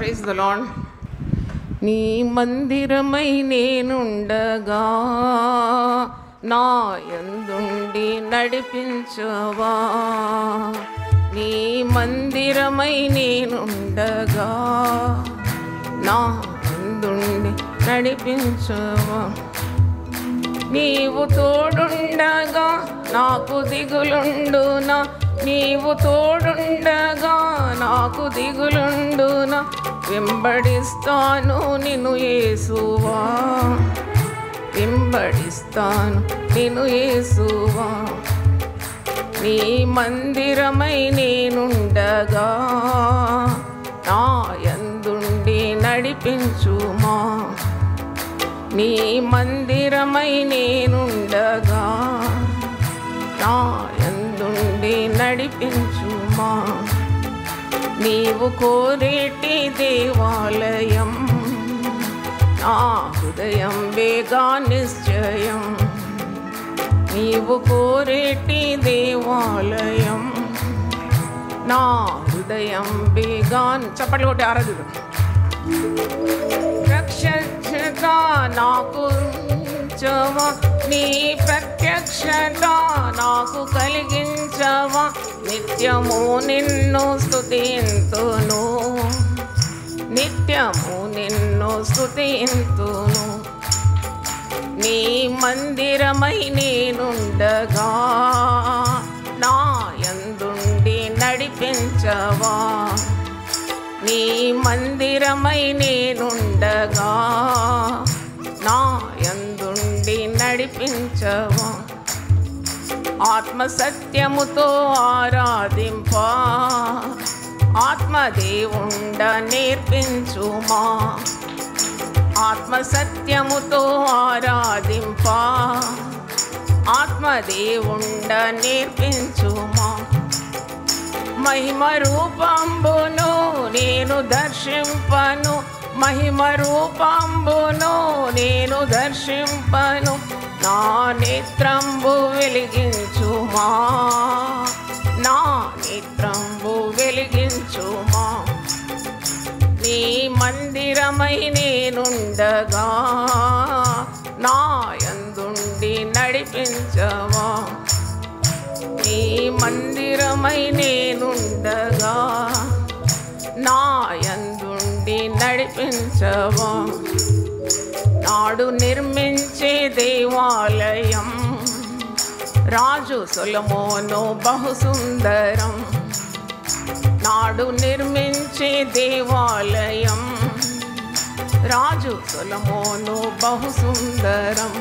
Praise the lord. నీ మందిరమై నేనుండగా నా యందుండి నడిపించవా. నీ మందిరమై నేనుండగా నా యందుండి నడిపించవా. నీవు తోడుండగా నాకు దిగులుండునా, నీవు తోడుండగా నాకు దిగులుండునా. వెంబడిస్తాను నిన్ను యేసువా, వెంబడిస్తాను నిన్ను యేసువా. నీ మందిరమై నేనుండగా నా యందుండి నడిపించుమా. నీ మందిరమై నేనుండగా నా యందుండి నడిపించుమా. నీవు కోరేటి దేవాలయం నా హృదయం వేగా నిశ్చయం. నీవు కోరేటి దేవాలయం నా హృదయం వేగా. చప్పట్లు కొట్టి ఆరాధన. ప్రత్యక్షత నాకు ఉంచవా, నీ ప్రత్యక్షత నాకు కలిగించవా. నిత్యము నిన్ను స్తుతింతును, నిత్యము నిన్ను స్తుతింతును. నీ మందిరమై నేనుండగా నా యందుండి నడిపించవా. నీ మందిరమై నేనుండగా నా యందుండి నడిపించవా. ఆత్మ సత్యముతో ఆరాధింపా, ఆత్మదేవుండ నేర్పించుమా. ఆత్మ సత్యముతో ఆరాధింపా, ఆత్మదేవుండ నేర్పించుమా. మహిమ రూపంబును నేను దర్శింపను, మహిమ రూపంబును నేను దర్శింపను. నా నేత్రంబు వెలిగించుమా, నా నేత్రంబు వెలిగించుమా. నీ మందిరమై నేనుండగా నా యందుండి నడిపించవా. నీ మందిరమై నేనుండగా నా యందుండి నడిపించవా. నాడు నిర్మించే దేవాలయం రాజు సొలొమోను బహు సుందరం. నాడు నిర్మించే దేవాలయం రాజు సొలొమోను బహు సుందరం.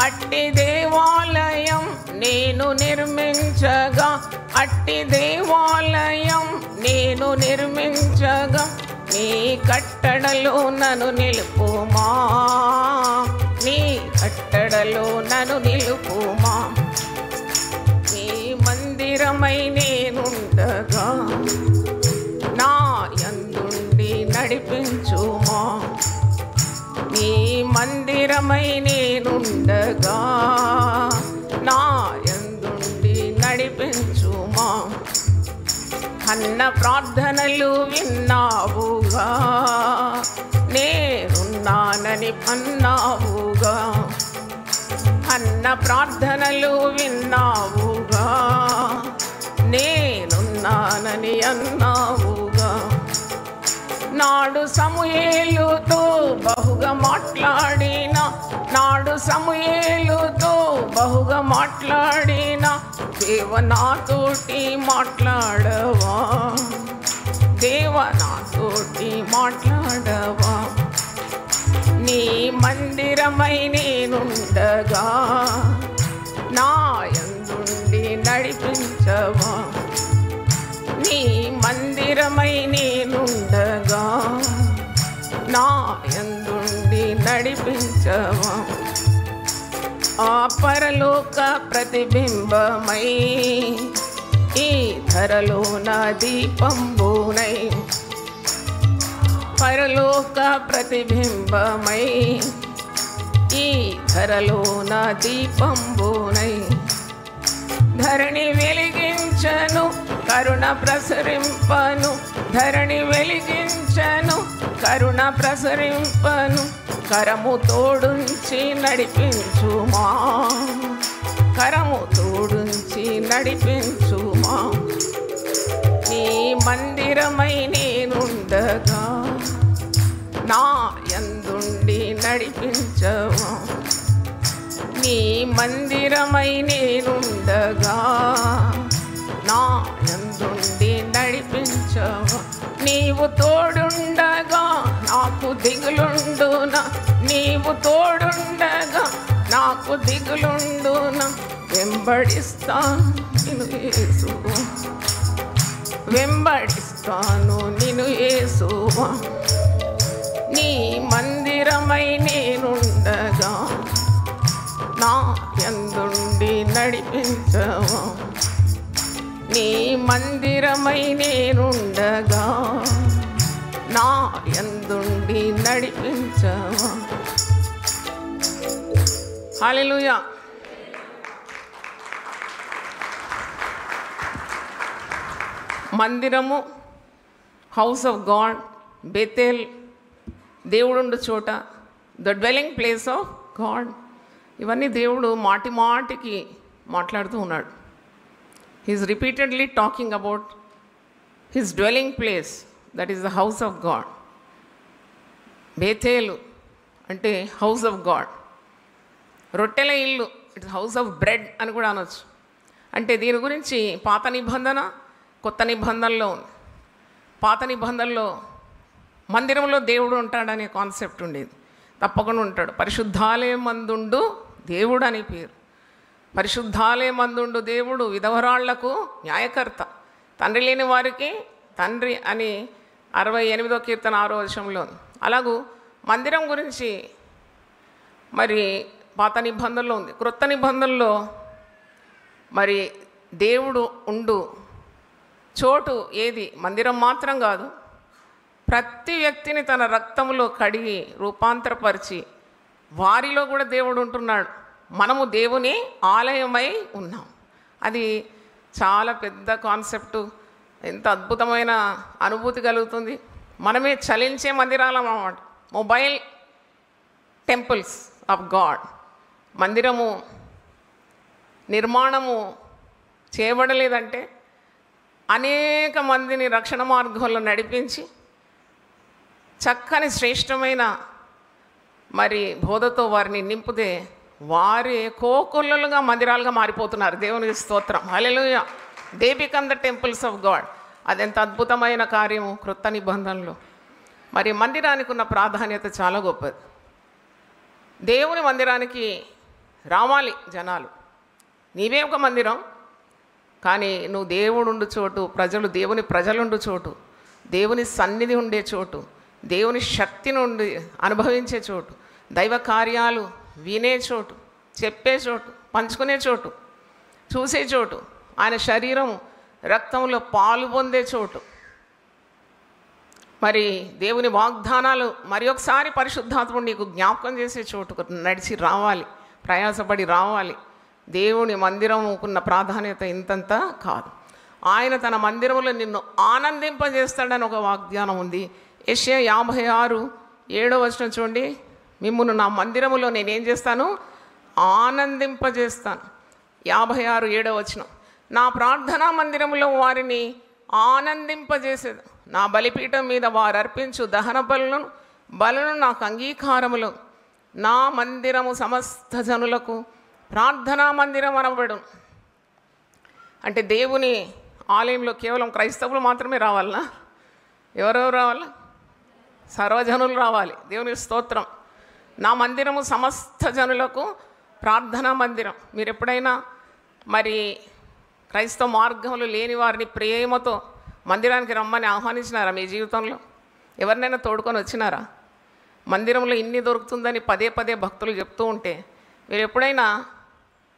అట్టి దేవాలయం నేను నిర్మించగా, అట్టి దేవాలయం నేను నిర్మించగా. నీ కట్టడలో నన్ను నిలుపుమా, నీ కట్టడలో నన్ను నిలుపుమా. నీ మందిరమై నేనుండగా నా యందుండి నడిపించుమా. నీ మందిరమై నేనుండగా నా యందుండి నడిపించుమా. అన్న ప్రార్థనలు విన్నావుగా, నేనున్నానని అన్నావుగా. అన్న ప్రార్థనలు విన్నావుగా, నేనున్నానని అన్నావుగా. నాడు సమూయేలుతో బహుగా మాట్లాడిన, నాడు సమూయేలుతో బహుగా మాట్లాడిన. దేవ నాతోటి మాట్లాడవా, దేవ నాతోటి మాట్లాడవా. నీ మందిరమై నేనుండగా నా యందుండి నడిపించవా. నీ మందిరమై నేనుండగా నా యందుండి నడిపించవా. ఆ పరలోక ప్రతిబింబమై ఈ ధరలో నా దీపంబునై, పరలోక ప్రతిబింబమై ఈ ధరలో నా దీపంబునై. ధరణి వెలిగించను, కరుణ ప్రసరింపను, ధరణి వెలిగించను, కరుణ ప్రసరింపను, కరము తోడుంచి నడిపించుమా, కరము తోడుంచి నడిపించుమా. నీ మందిరమై నేనుండగా నా యందుండి నడిపించవా, నీ మందిరమై నేనుండగా నా యందుండి నడిపించవా. నీవు తోడుండగా నాకు దిగులుండునా, నీవు తోడుండగా నాకు దిగులుండునా. వెంబడిస్తాను నిన్ను యేసువా, వెంబడిస్తాను నిన్ను యేసువా. నీ మందిరమై నేనుండగా నా యందుండి నడిపించవా, నీ మందిరమై నేనుండగా నా యందుండి నడిపించవా. హల్లెలూయా. మందిరము, హౌస్ ఆఫ్ గాడ్, బెతెల్, దేవుడుండు చోట, the dwelling place of God. ఇవన్నీ దేవుడు మాటి మాటికి మాట్లాడుతూ ఉన్నాడు. He's repeatedly talking about his dwelling place, that is the house of God. Bethel అంటే హౌస్ ఆఫ్ గాడ్, రొట్టెల ఇల్లు, ఇట్స్ హౌస్ ఆఫ్ బ్రెడ్ అని కూడా అనొచ్చు. అంటే దీని గురించి పాత నిబంధన, కొత్త నిబంధనలో ఉంది. పాత నిబంధనలో మందిరంలో దేవుడు ఉంటాడనే కాన్సెప్ట్ ఉండేది, తప్పకుండా ఉంటాడు. పరిశుద్ధాలయమందుండు దేవుడు అని పేరు. పరిశుద్ధాలయమందుండు దేవుడు విధవరాళ్లకు న్యాయకర్త, తండ్రి లేని వారికి తండ్రి అని 68వ కీర్తన 6వ వచనంలో. అలాగూ మందిరం గురించి మరి పాత నిబంధనలో ఉంది. క్రొత్త నిబంధనలో మరి దేవుడు ఉండు చోటు ఏది? మందిరం మాత్రం కాదు, ప్రతి వ్యక్తిని తన రక్తంలో కడిగి రూపాంతరపరిచి వారిలో కూడా దేవుడు ఉంటున్నాడు. మనము దేవుని ఆలయమై ఉన్నాం. అది చాలా పెద్ద కాన్సెప్టు. ఎంత అద్భుతమైన అనుభూతి కలుగుతుంది. మనమే చలించే మందిరాలం అన్నమాట, మొబైల్ టెంపుల్స్ ఆఫ్ గాడ్. మందిరము నిర్మాణము చేయబడలేదంటే అనేక మందిని రక్షణ మార్గంలో నడిపించి చక్కని శ్రేష్టమైన మరి బోధతో వారిని నింపితే వారి కోకొల్లలుగా మందిరాలుగా మారిపోతున్నారు. దేవునికి స్తోత్రం, hallelujah. They become the temples of God. అదెంత అద్భుతమైన కార్యము క్రొత్త నిబంధనలో. మరి మందిరానికి ఉన్న ప్రాధాన్యత చాలా గొప్పది. దేవుని మందిరానికి రావాలి జనాలు. నీవే ఒక మందిరం, కానీ నువ్వు దేవుడుండు చోటు, దేవుని ప్రజలుండు చోటు, దేవుని సన్నిధి ఉండే చోటు, దేవుని శక్తి నుండి అనుభవించే చోటు, దైవ కార్యాలు వినే చోటు, చెప్పే చోటు, పంచుకునే చోటు, చూసే చోటు, ఆయన శరీరం రక్తంలో పాలు పొందే చోటు, మరి దేవుని వాగ్దానాలు మరి ఒకసారి పరిశుద్ధాత్ముడు నీకు జ్ఞాపకం చేసే చోటుకు నడిచి రావాలి, ప్రయాసపడి రావాలి. దేవుని మందిరముకున్న ప్రాధాన్యత ఇంతంత కాదు. ఆయన తన మందిరంలో నిన్ను ఆనందింపజేస్తాడని ఒక వాగ్దానం ఉంది. యెషయా 56:7 చూడండి. మిమ్మును నా మందిరములో నేనేం చేస్తాను? ఆనందింపజేస్తాను. 56:7 నా ప్రార్థనా మందిరములో వారిని ఆనందింపజేసేది. నా బలిపీఠం మీద వారు అర్పించు దహన బలులను నాకు అంగీకారములు. నా మందిరము సమస్త జనులకు ప్రార్థనా మందిరం అనబడు. అంటే దేవుని ఆలయంలో కేవలం క్రైస్తవులు మాత్రమే రావాలనా? ఎవరెవరు రావాలా? సర్వజనులు రావాలి. దేవునికి స్తోత్రం. నా మందిరము సమస్త జనులకు ప్రార్థనా మందిరం. మీరు ఎప్పుడైనా మరి క్రైస్తవ మార్గంలో లేని వారిని ప్రేమతో మందిరానికి రమ్మని ఆహ్వానించినారా? మీ జీవితంలో ఎవరినైనా తోడుకొని వచ్చినారా? మందిరంలో ఇన్ని దొరుకుతుందని పదే పదే భక్తులు చెప్తూ ఉంటే మీరు ఎప్పుడైనా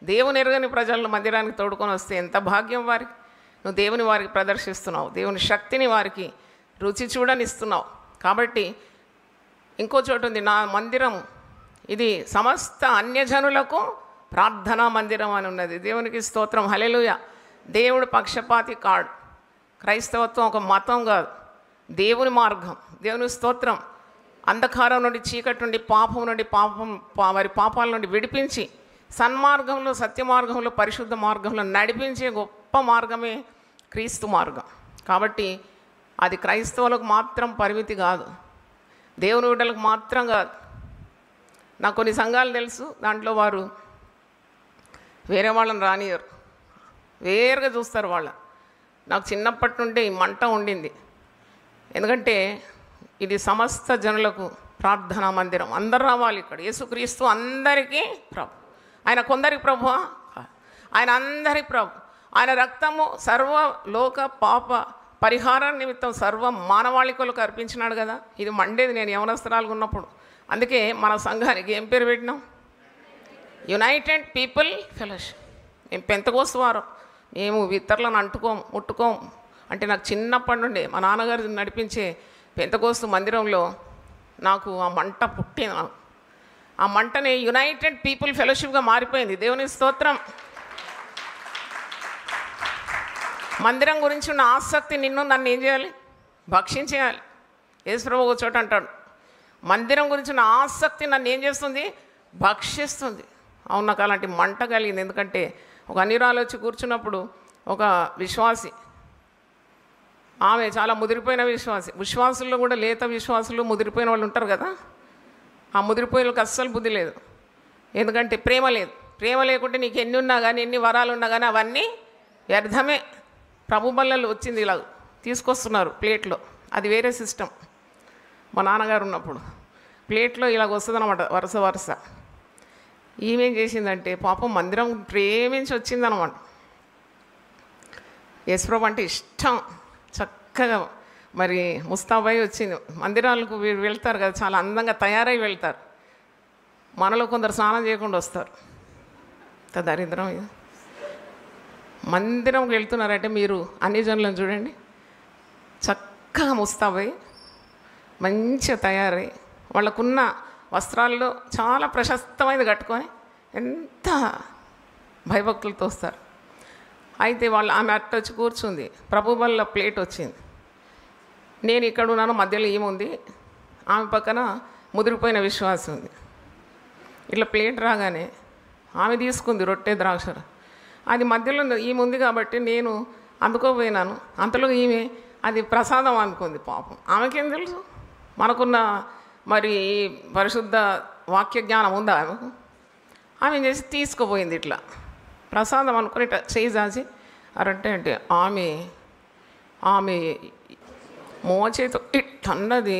దేవుని ఎరుగని ప్రజలను మందిరానికి తోడుకొని వస్తే ఎంత భాగ్యం వారికి. నువ్వు దేవుని వారికి ప్రదర్శిస్తున్నావు, దేవుని శక్తిని వారికి రుచి చూడనిస్తున్నావు. కాబట్టి ఇంకో చోటు ఉంది, నా మందిరం ఇది సమస్త అన్యజనులకు ప్రార్థనా మందిరం అని ఉన్నది. దేవునికి స్తోత్రం, హల్లెలూయా. దేవుడు పక్షపాతి కాడు. క్రైస్తవత్వం ఒక మతం కాదు, దేవుని మార్గం. దేవుని స్తోత్రం. అంధకారం నుండి, చీకటి నుండి, పాపం నుండి, వారి పాపాల నుండి విడిపించి సన్మార్గంలో, సత్య మార్గంలో, పరిశుద్ధ మార్గంలో నడిపించే గొప్ప మార్గమే క్రీస్తు మార్గం. కాబట్టి అది క్రైస్తవులకు మాత్రం పరిమితి కాదు, దేవుని బిడ్డలకు మాత్రం కాదు. నాకు కొన్ని సంఘాలు తెలుసు, దాంట్లో వారు వేరే వాళ్ళని రానియరు, వేరుగా చూస్తారు వాళ్ళ. నాకు చిన్నప్పటి నుండి ఈ మంట ఉండింది. ఎందుకంటే ఇది సమస్త జనులకు ప్రార్థనా మందిరం, అందరు రావాలి ఇక్కడ. యేసుక్రీస్తు అందరికీ ప్రభు. ఆయన కొందరికి ప్రభు, ఆయన అందరి ప్రభు. ఆయన రక్తము సర్వ లోక పాప పరిహారం నిమిత్తం సర్వ మానవాళికులకు అర్పించినాడు కదా. ఇది మండేది నేను యవనస్తురాలుగా ఉన్నప్పుడు. అందుకే మన సంఘానికి ఏం పేరు పెట్టినాం? United people fellowship. మేము పెంతకోస్తు వారం, మేము ఇతరులను ముట్టుకోం. అంటే నాకు చిన్నప్పటి నుండి మా నాన్నగారు నడిపించే పెంతకోస్తు మందిరంలో నాకు ఆ మంట పుట్టింది. ఆ మంటని యునైటెడ్ పీపుల్ ఫెలోషిప్గా మారిపోయింది. దేవుని స్తోత్రం. మందిరం గురించి ఉన్న ఆసక్తి నన్ను ఏం చేయాలి? భక్షించేయాలి. యేసుప్రభు ఒక చోట అంటాడు, మందిరం గురించి ఉన్న ఆసక్తి నన్ను ఏం చేస్తుంది? భక్షిస్తుంది. అవును, నాకు అలాంటి మంట కలిగింది. ఎందుకంటే ఒక అన్యురాలు వచ్చి కూర్చున్నప్పుడు ఒక విశ్వాసి, ఆమె చాలా ముదిరిపోయిన విశ్వాసుల్లో కూడా లేత విశ్వాసులు, ముదిరిపోయిన వాళ్ళు ఉంటారు కదా. ఆ ముదిరిపోయిన వాళ్ళకి అస్సలు బుద్ధి లేదు. ఎందుకంటే ప్రేమ లేదు. ప్రేమ లేకుంటే నీకు ఎన్ని ఉన్నా కానీ, ఎన్ని వరాలు ఉన్నా కానీ అవన్నీ వ్యర్థమే. ప్రభు బల్లలు వచ్చింది ఇలా తీసుకొస్తున్నారు ప్లేట్లో, అది వేరే సిస్టమ్. మా నాన్నగారు ఉన్నప్పుడు ప్లేట్లో ఇలాగ వస్తుంది అనమాట, వరుస. ఈమెం చేసిందంటే పాపం మందిరం ప్రేమించి వచ్చిందనమాట. యేసుప్రభు అంటే ఇష్టం, చక్కగా మరి ముస్తాబై వచ్చింది. మందిరాలకు వెళ్తారు కదా, చాలా అందంగా తయారై వెళ్తారు. మనలో కొందరు స్నానం చేయకుండా వస్తారు. దరిద్రం ఇది. మందిరంకి వెళ్తున్నారంటే మీరు అన్ని జనులను చూడండి, చక్కగా ముస్తాబై మంచిగా తయారై వాళ్ళకున్న వస్త్రాల్లో చాలా ప్రశస్తమైనది కట్టుకొని ఎంత భయభక్తులతో వస్తారు. అయితే ఆమె అట్ట వచ్చి కూర్చుంది, ప్రభు వల్ల ప్లేట్ వచ్చింది. నేను ఇక్కడ ఉన్నాను, మధ్యలో ఏముంది, ఆమె పక్కన ముదిరిపోయిన విశ్వాసం ఉంది. ఇట్లా ప్లేట్ రాగానే ఆమె తీసుకుంది రొట్టె ద్రాక్ష, అది మధ్యలో ఈమె ఉంది కాబట్టి నేను అందుకోపోయినాను. అంతలో ఈమె అది ప్రసాదం అనుకుంది. పాపం ఆమెకేం తెలుసు మనకున్న మరి పరిశుద్ధ వాక్య జ్ఞానం ఉందా ఆమెకు? ఆమె చేసి తీసుకుపోయింది ఇట్లా ప్రసాదం అనుకుని ఇట్లా చేసి అరంటే అంటే ఆమె మోచేతో ఇట్టన్నది.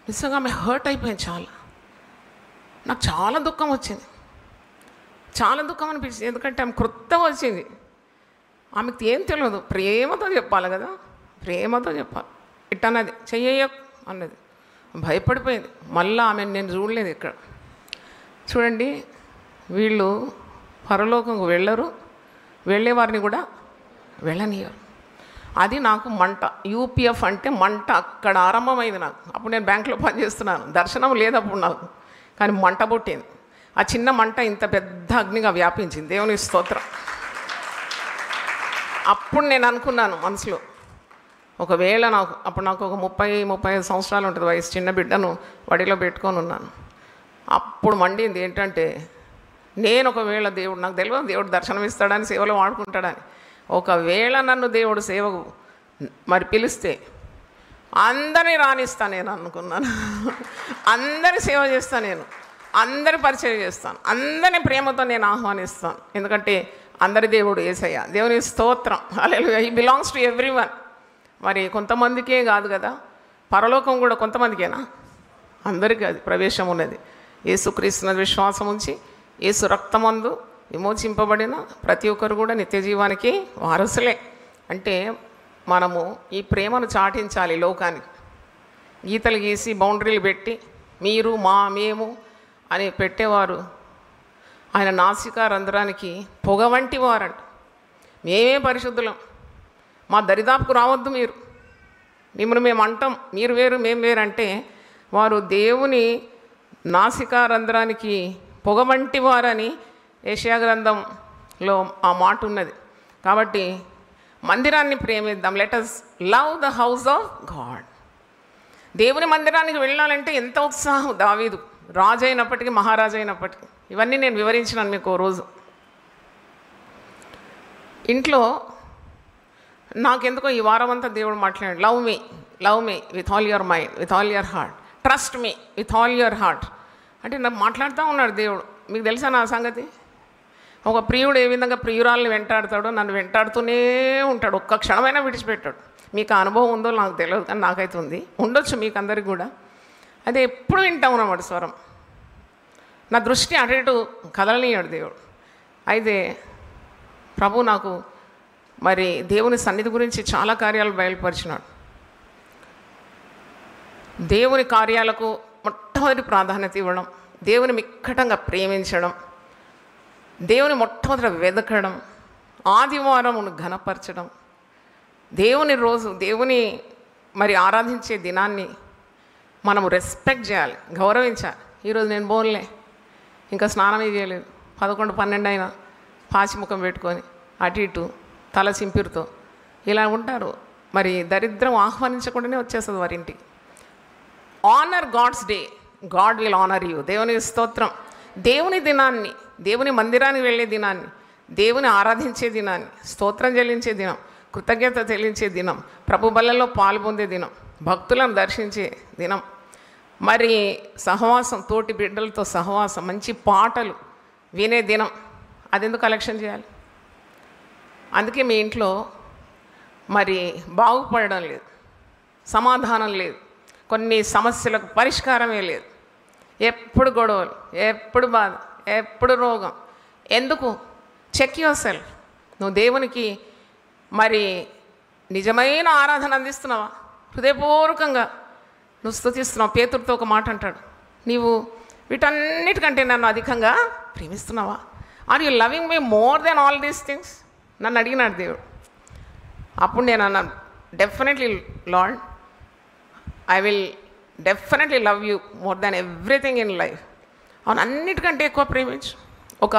నిజంగా ఆమె హర్ట్ అయిపోయింది. నాకు చాలా దుఃఖం వచ్చింది, చాలా దుఃఖం అనిపించింది. ఎందుకంటే ఆమె క్రొత్తగా వచ్చింది, ఆమెకు ఏం తెలియదు. ప్రేమతో చెప్పాలి కదా, ప్రేమతో చెప్పాలి. ఇట్టన్నది చెయ్య అన్నది, భయపడిపోయింది. మళ్ళీ ఆమెను నేను చూడలేదు ఇక్కడ. చూడండి, వీళ్ళు పరలోకంకు వెళ్ళరు, వెళ్ళేవారిని కూడా వెళ్ళనియరు. అది నాకు మంట. యూపీఎఫ్ అంటే మంట అక్కడ ఆరంభమైంది నాకు. అప్పుడు నేను బ్యాంకులో పనిచేస్తున్నాను, దర్శనం లేదు అప్పుడు నాకు, కానీ మంట పుట్టింది. ఆ చిన్న మంట ఇంత పెద్ద అగ్నిగా వ్యాపించింది. దేవుని స్తోత్రం. అప్పుడు నేను అనుకున్నాను మనసులో, ఒకవేళ అప్పుడు నాకు ఒక 30-35 సంవత్సరాలు ఉంటుంది వయసు, చిన్న బిడ్డను వడిలో పెట్టుకొని ఉన్నాను. అప్పుడు మండింది ఏంటంటే, నేను ఒకవేళ నాకు తెలియదు దేవుడు దర్శనం ఇస్తాడని, సేవలో వాడుకుంటాడని. ఒకవేళ నన్ను దేవుడు సేవకు మరి పిలిస్తే అందరినీ రాణిస్తాను నేను అనుకున్నాను. అందరి సేవ చేస్తాను, నేను అందరి పరిచయం చేస్తాను, అందరినీ ప్రేమతో నేను ఆహ్వానిస్తాను. ఎందుకంటే అందరి దేవుడు యేసయ్య. దేవుని స్తోత్రం. హల్లెలూయా. హి బిలాంగ్స్ టు ఎవ్రీవన్. మరి కొంతమందికే కాదు కదా, పరలోకం కూడా కొంతమందికేనా? అందరికీ అది ప్రవేశం ఉన్నది. యేసుక్రీస్తు విశ్వాసం ఉంచి యేసు రక్తమందు విమోచింపబడిన ప్రతి ఒక్కరు కూడా నిత్య జీవానికి వారసులే. అంటే మనము ఈ ప్రేమను చాటించాలి లోకానికి. గీతలు గీసి బౌండరీలు పెట్టి మీరు మేము అని పెట్టేవారు ఆయన నాసికా రంధ్రానికి పొగ వంటి వారంట. మేమే పరిశుద్ధులం, మా దరిదాపుకు రావద్దు మీరు, మిమ్మల్ని మేము అంటాం, మీరు వేరు మేము వేరు అంటే వారు దేవుని నాసికా రంధ్రానికి పొగ వంటి వారని యెషయా గ్రంథంలో ఆ మాట ఉన్నది. కాబట్టి మందిరాన్ని ప్రేమిద్దాం. Let us love the house of God. దేవుని మందిరానికి వెళ్ళాలంటే ఎంత ఉత్సాహం. దావీదు రాజు అయినప్పటికీ, మహారాజు అయినప్పటికీ, ఇవన్నీ నేను వివరించినాను మీకు ఓ రోజు. ఇంట్లో నాకెందుకో ఈ వారం అంతా దేవుడు మాట్లాడాడు, love me with all your mind, with all your heart, trust me with all your heart. అంటే నాకు మాట్లాడుతూ ఉన్నాడు దేవుడు. మీకు తెలుసా నా సంగతి? ఒక ప్రియుడు ఏ విధంగా ప్రియురాల్ని వెంటాడుతాడో నన్ను వెంటాడుతూనే ఉంటాడు, ఒక్క క్షణమైనా విడిచిపెట్టాడు. మీకు ఆ అనుభవం ఉందో నాకు తెలియదు, కానీ నాకైతే ఉంది, ఉండొచ్చు మీకు అందరికి కూడా. అదే ఎప్పుడు వింటా ఉన్నమాట స్వరం. నా దృష్టి అటు ఇటు కదలనీయాడు దేవుడు. అయితే ప్రభు నాకు మరి దేవుని సన్నిధి గురించి చాలా కార్యాలు బయలుపరిచినాడు. దేవుని కార్యాలకు మొట్టమొదటి ప్రాధాన్యత ఇవ్వడం, దేవుని మిక్కటంగా ప్రేమించడం, దేవుని మొట్టమొదట వెదకడం, ఆదివారమును ఘనపరచడం, దేవుని రోజు, దేవుని మరి ఆరాధించే దినాన్ని మనము రెస్పెక్ట్ చేయాలి, గౌరవించాలి. ఈరోజు నేను బోన్లే, ఇంకా స్నానమే చేయలేదు, 11-12 అయినా పాచిముఖం పెట్టుకొని అటు ఇటు తల చింపిరుతో ఇలా ఉంటారు. మరి దరిద్రం ఆహ్వానించకుండానే వచ్చేస్తుంది వారి ఇంటికి. Honour God's day, God will honour you. దేవుని స్తోత్రం. దేవుని దినాన్ని, దేవుని మందిరానికి వెళ్ళే దినాన్ని, దేవుని ఆరాధించే దినాన్ని, స్తోత్రం చెల్లించే దినం, కృతజ్ఞత చెల్లించే దినం, ప్రభు బలలో పాల్పొందే దినం, భక్తులను దర్శించే దినం, మరి సహవాసం, తోటి బిడ్డలతో సహవాసం, మంచి పాటలు వినే దినం. అదెందుకు కలెక్షన్ చేయాలి? అందుకే మీ ఇంట్లో మరి బాగుపడడం లేదు, సమాధానం లేదు, కొన్ని సమస్యలకు పరిష్కారమే లేదు, ఎప్పుడు గొడవలు, ఎప్పుడు బాధ, ఎప్పుడు రోగం. ఎందుకు? Check yourself. నువ్వు దేవునికి మరి నిజమైన ఆరాధన అందిస్తున్నావా? హృదయపూర్వకంగా నువ్వు స్తుతిస్తున్నావు. పేతురుతో ఒక మాట అంటాడు, నీవు వీటన్నిటికంటే నన్ను అధికంగా ప్రేమిస్తున్నావా? Are you loving me more than all these things? నన్ను అడిగినాడు దేవుడు. అప్పుడు నేను అన్నాను, definitely Lord, I will definitely love you more than everything in life. అవును, అన్నిటికంటే ఎక్కువ ప్రేమించు. ఒక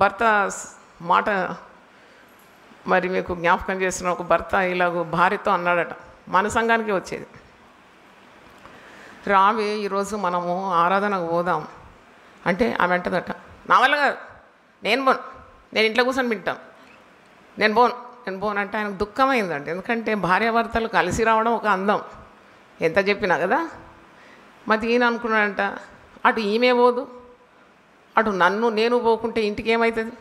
భర్త మాట మరి మీకు జ్ఞాపకం చేసిన, ఒక భర్త ఇలాగ భార్యతో అన్నాడట, మన సంఘానికి వచ్చేది, రావే ఈరోజు మనము ఆరాధనకు పోదాం అంటే ఆమె అంటదట, నా వల్ల కాదు, నేను ఇంట్లో కూర్చొని వింటాను, నేను పోను అంటే ఆయనకు దుఃఖమైందండి. ఎందుకంటే భార్యాభర్తలు కలిసి రావడం ఒక అందం, ఎంత చెప్పినా కదా. మరి ఈయన అనుకున్నాడంట, అటు ఈమె పోదు, అటు నేను పోకుంటే ఇంటికి ఏమవుతుంది,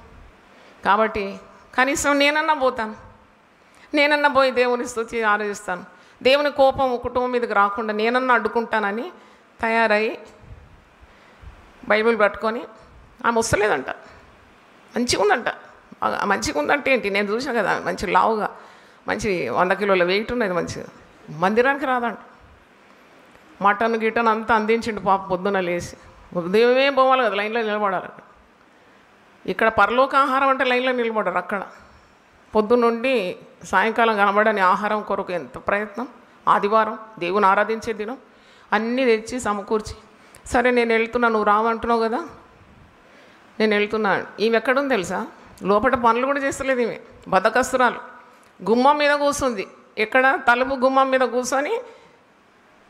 కాబట్టి కనీసం నేనన్నా పోతాను, నేనన్నా పోయి దేవుని స్తుతి ఆరాధిస్తాను, దేవుని కోపం కుటుంబం మీదకి రాకుండా నేనన్నా అడ్డుకుంటానని తయారై బైబిల్ పట్టుకొని ఆమె వస్తలేదంట. మంచిగా ఉందంటే ఏంటి, నేను చూసాను కదా, మంచి లావుగా, మంచి 100 కిలోల వెయిట్ ఉన్నది, మంచిగా మందిరానికి రాదంట. మటన్ గిటన్ అంతా అందించిండు పాప. పొద్దున లేచి ఉదయమే పోవాలి కదా, లైన్లో నిలబడాలి. ఇక్కడ పరలోక ఆహారం అంటే లైన్లో నిలబడరు. అక్కడ పొద్దున్నుండి సాయంకాలం కనబడని ఆహారం కొరకు ఎంత ప్రయత్నం. ఆదివారం దేవుని ఆరాధించే దినం, అన్నీ తెచ్చి సమకూర్చి, సరే నేను వెళ్తున్నా, నువ్వు రావంటున్నావు కదా, నేను వెళ్తున్నాను. ఈమె ఎక్కడుంది తెలుసా? లోపల పనులు కూడా చేస్తలేదు ఈమె, బద్ధకస్తురాలు. గుమ్మం మీద కూర్చుంది, ఎక్కడ? తలుపు గుమ్మం మీద కూర్చొని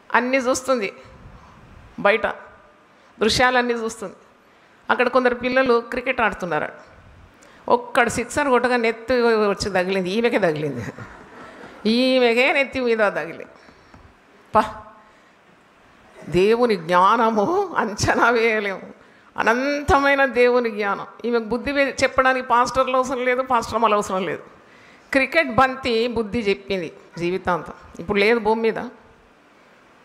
అన్నీ చూస్తుంది, బయట దృశ్యాలన్నీ చూస్తుంది. అక్కడ కొందరు పిల్లలు క్రికెట్ ఆడుతున్నారు. ఒక్కడు సిక్సర్ కొట్టగా నెత్తి వచ్చి తగిలింది, ఈమెకే తగిలింది, ఈమెకే నెత్తి మీద తగిలింది. దేవుని జ్ఞానము అంచనా వేయలేము, అనంతమైన దేవుని జ్ఞానం. ఈమెకు బుద్ధి చెప్పడానికి పాస్టర్లు అవసరం లేదు, పాస్టర్మలు అవసరం లేదు. క్రికెట్ బంతి బుద్ధి చెప్పింది జీవితాంతం. ఇప్పుడు లేదు భూమి మీద,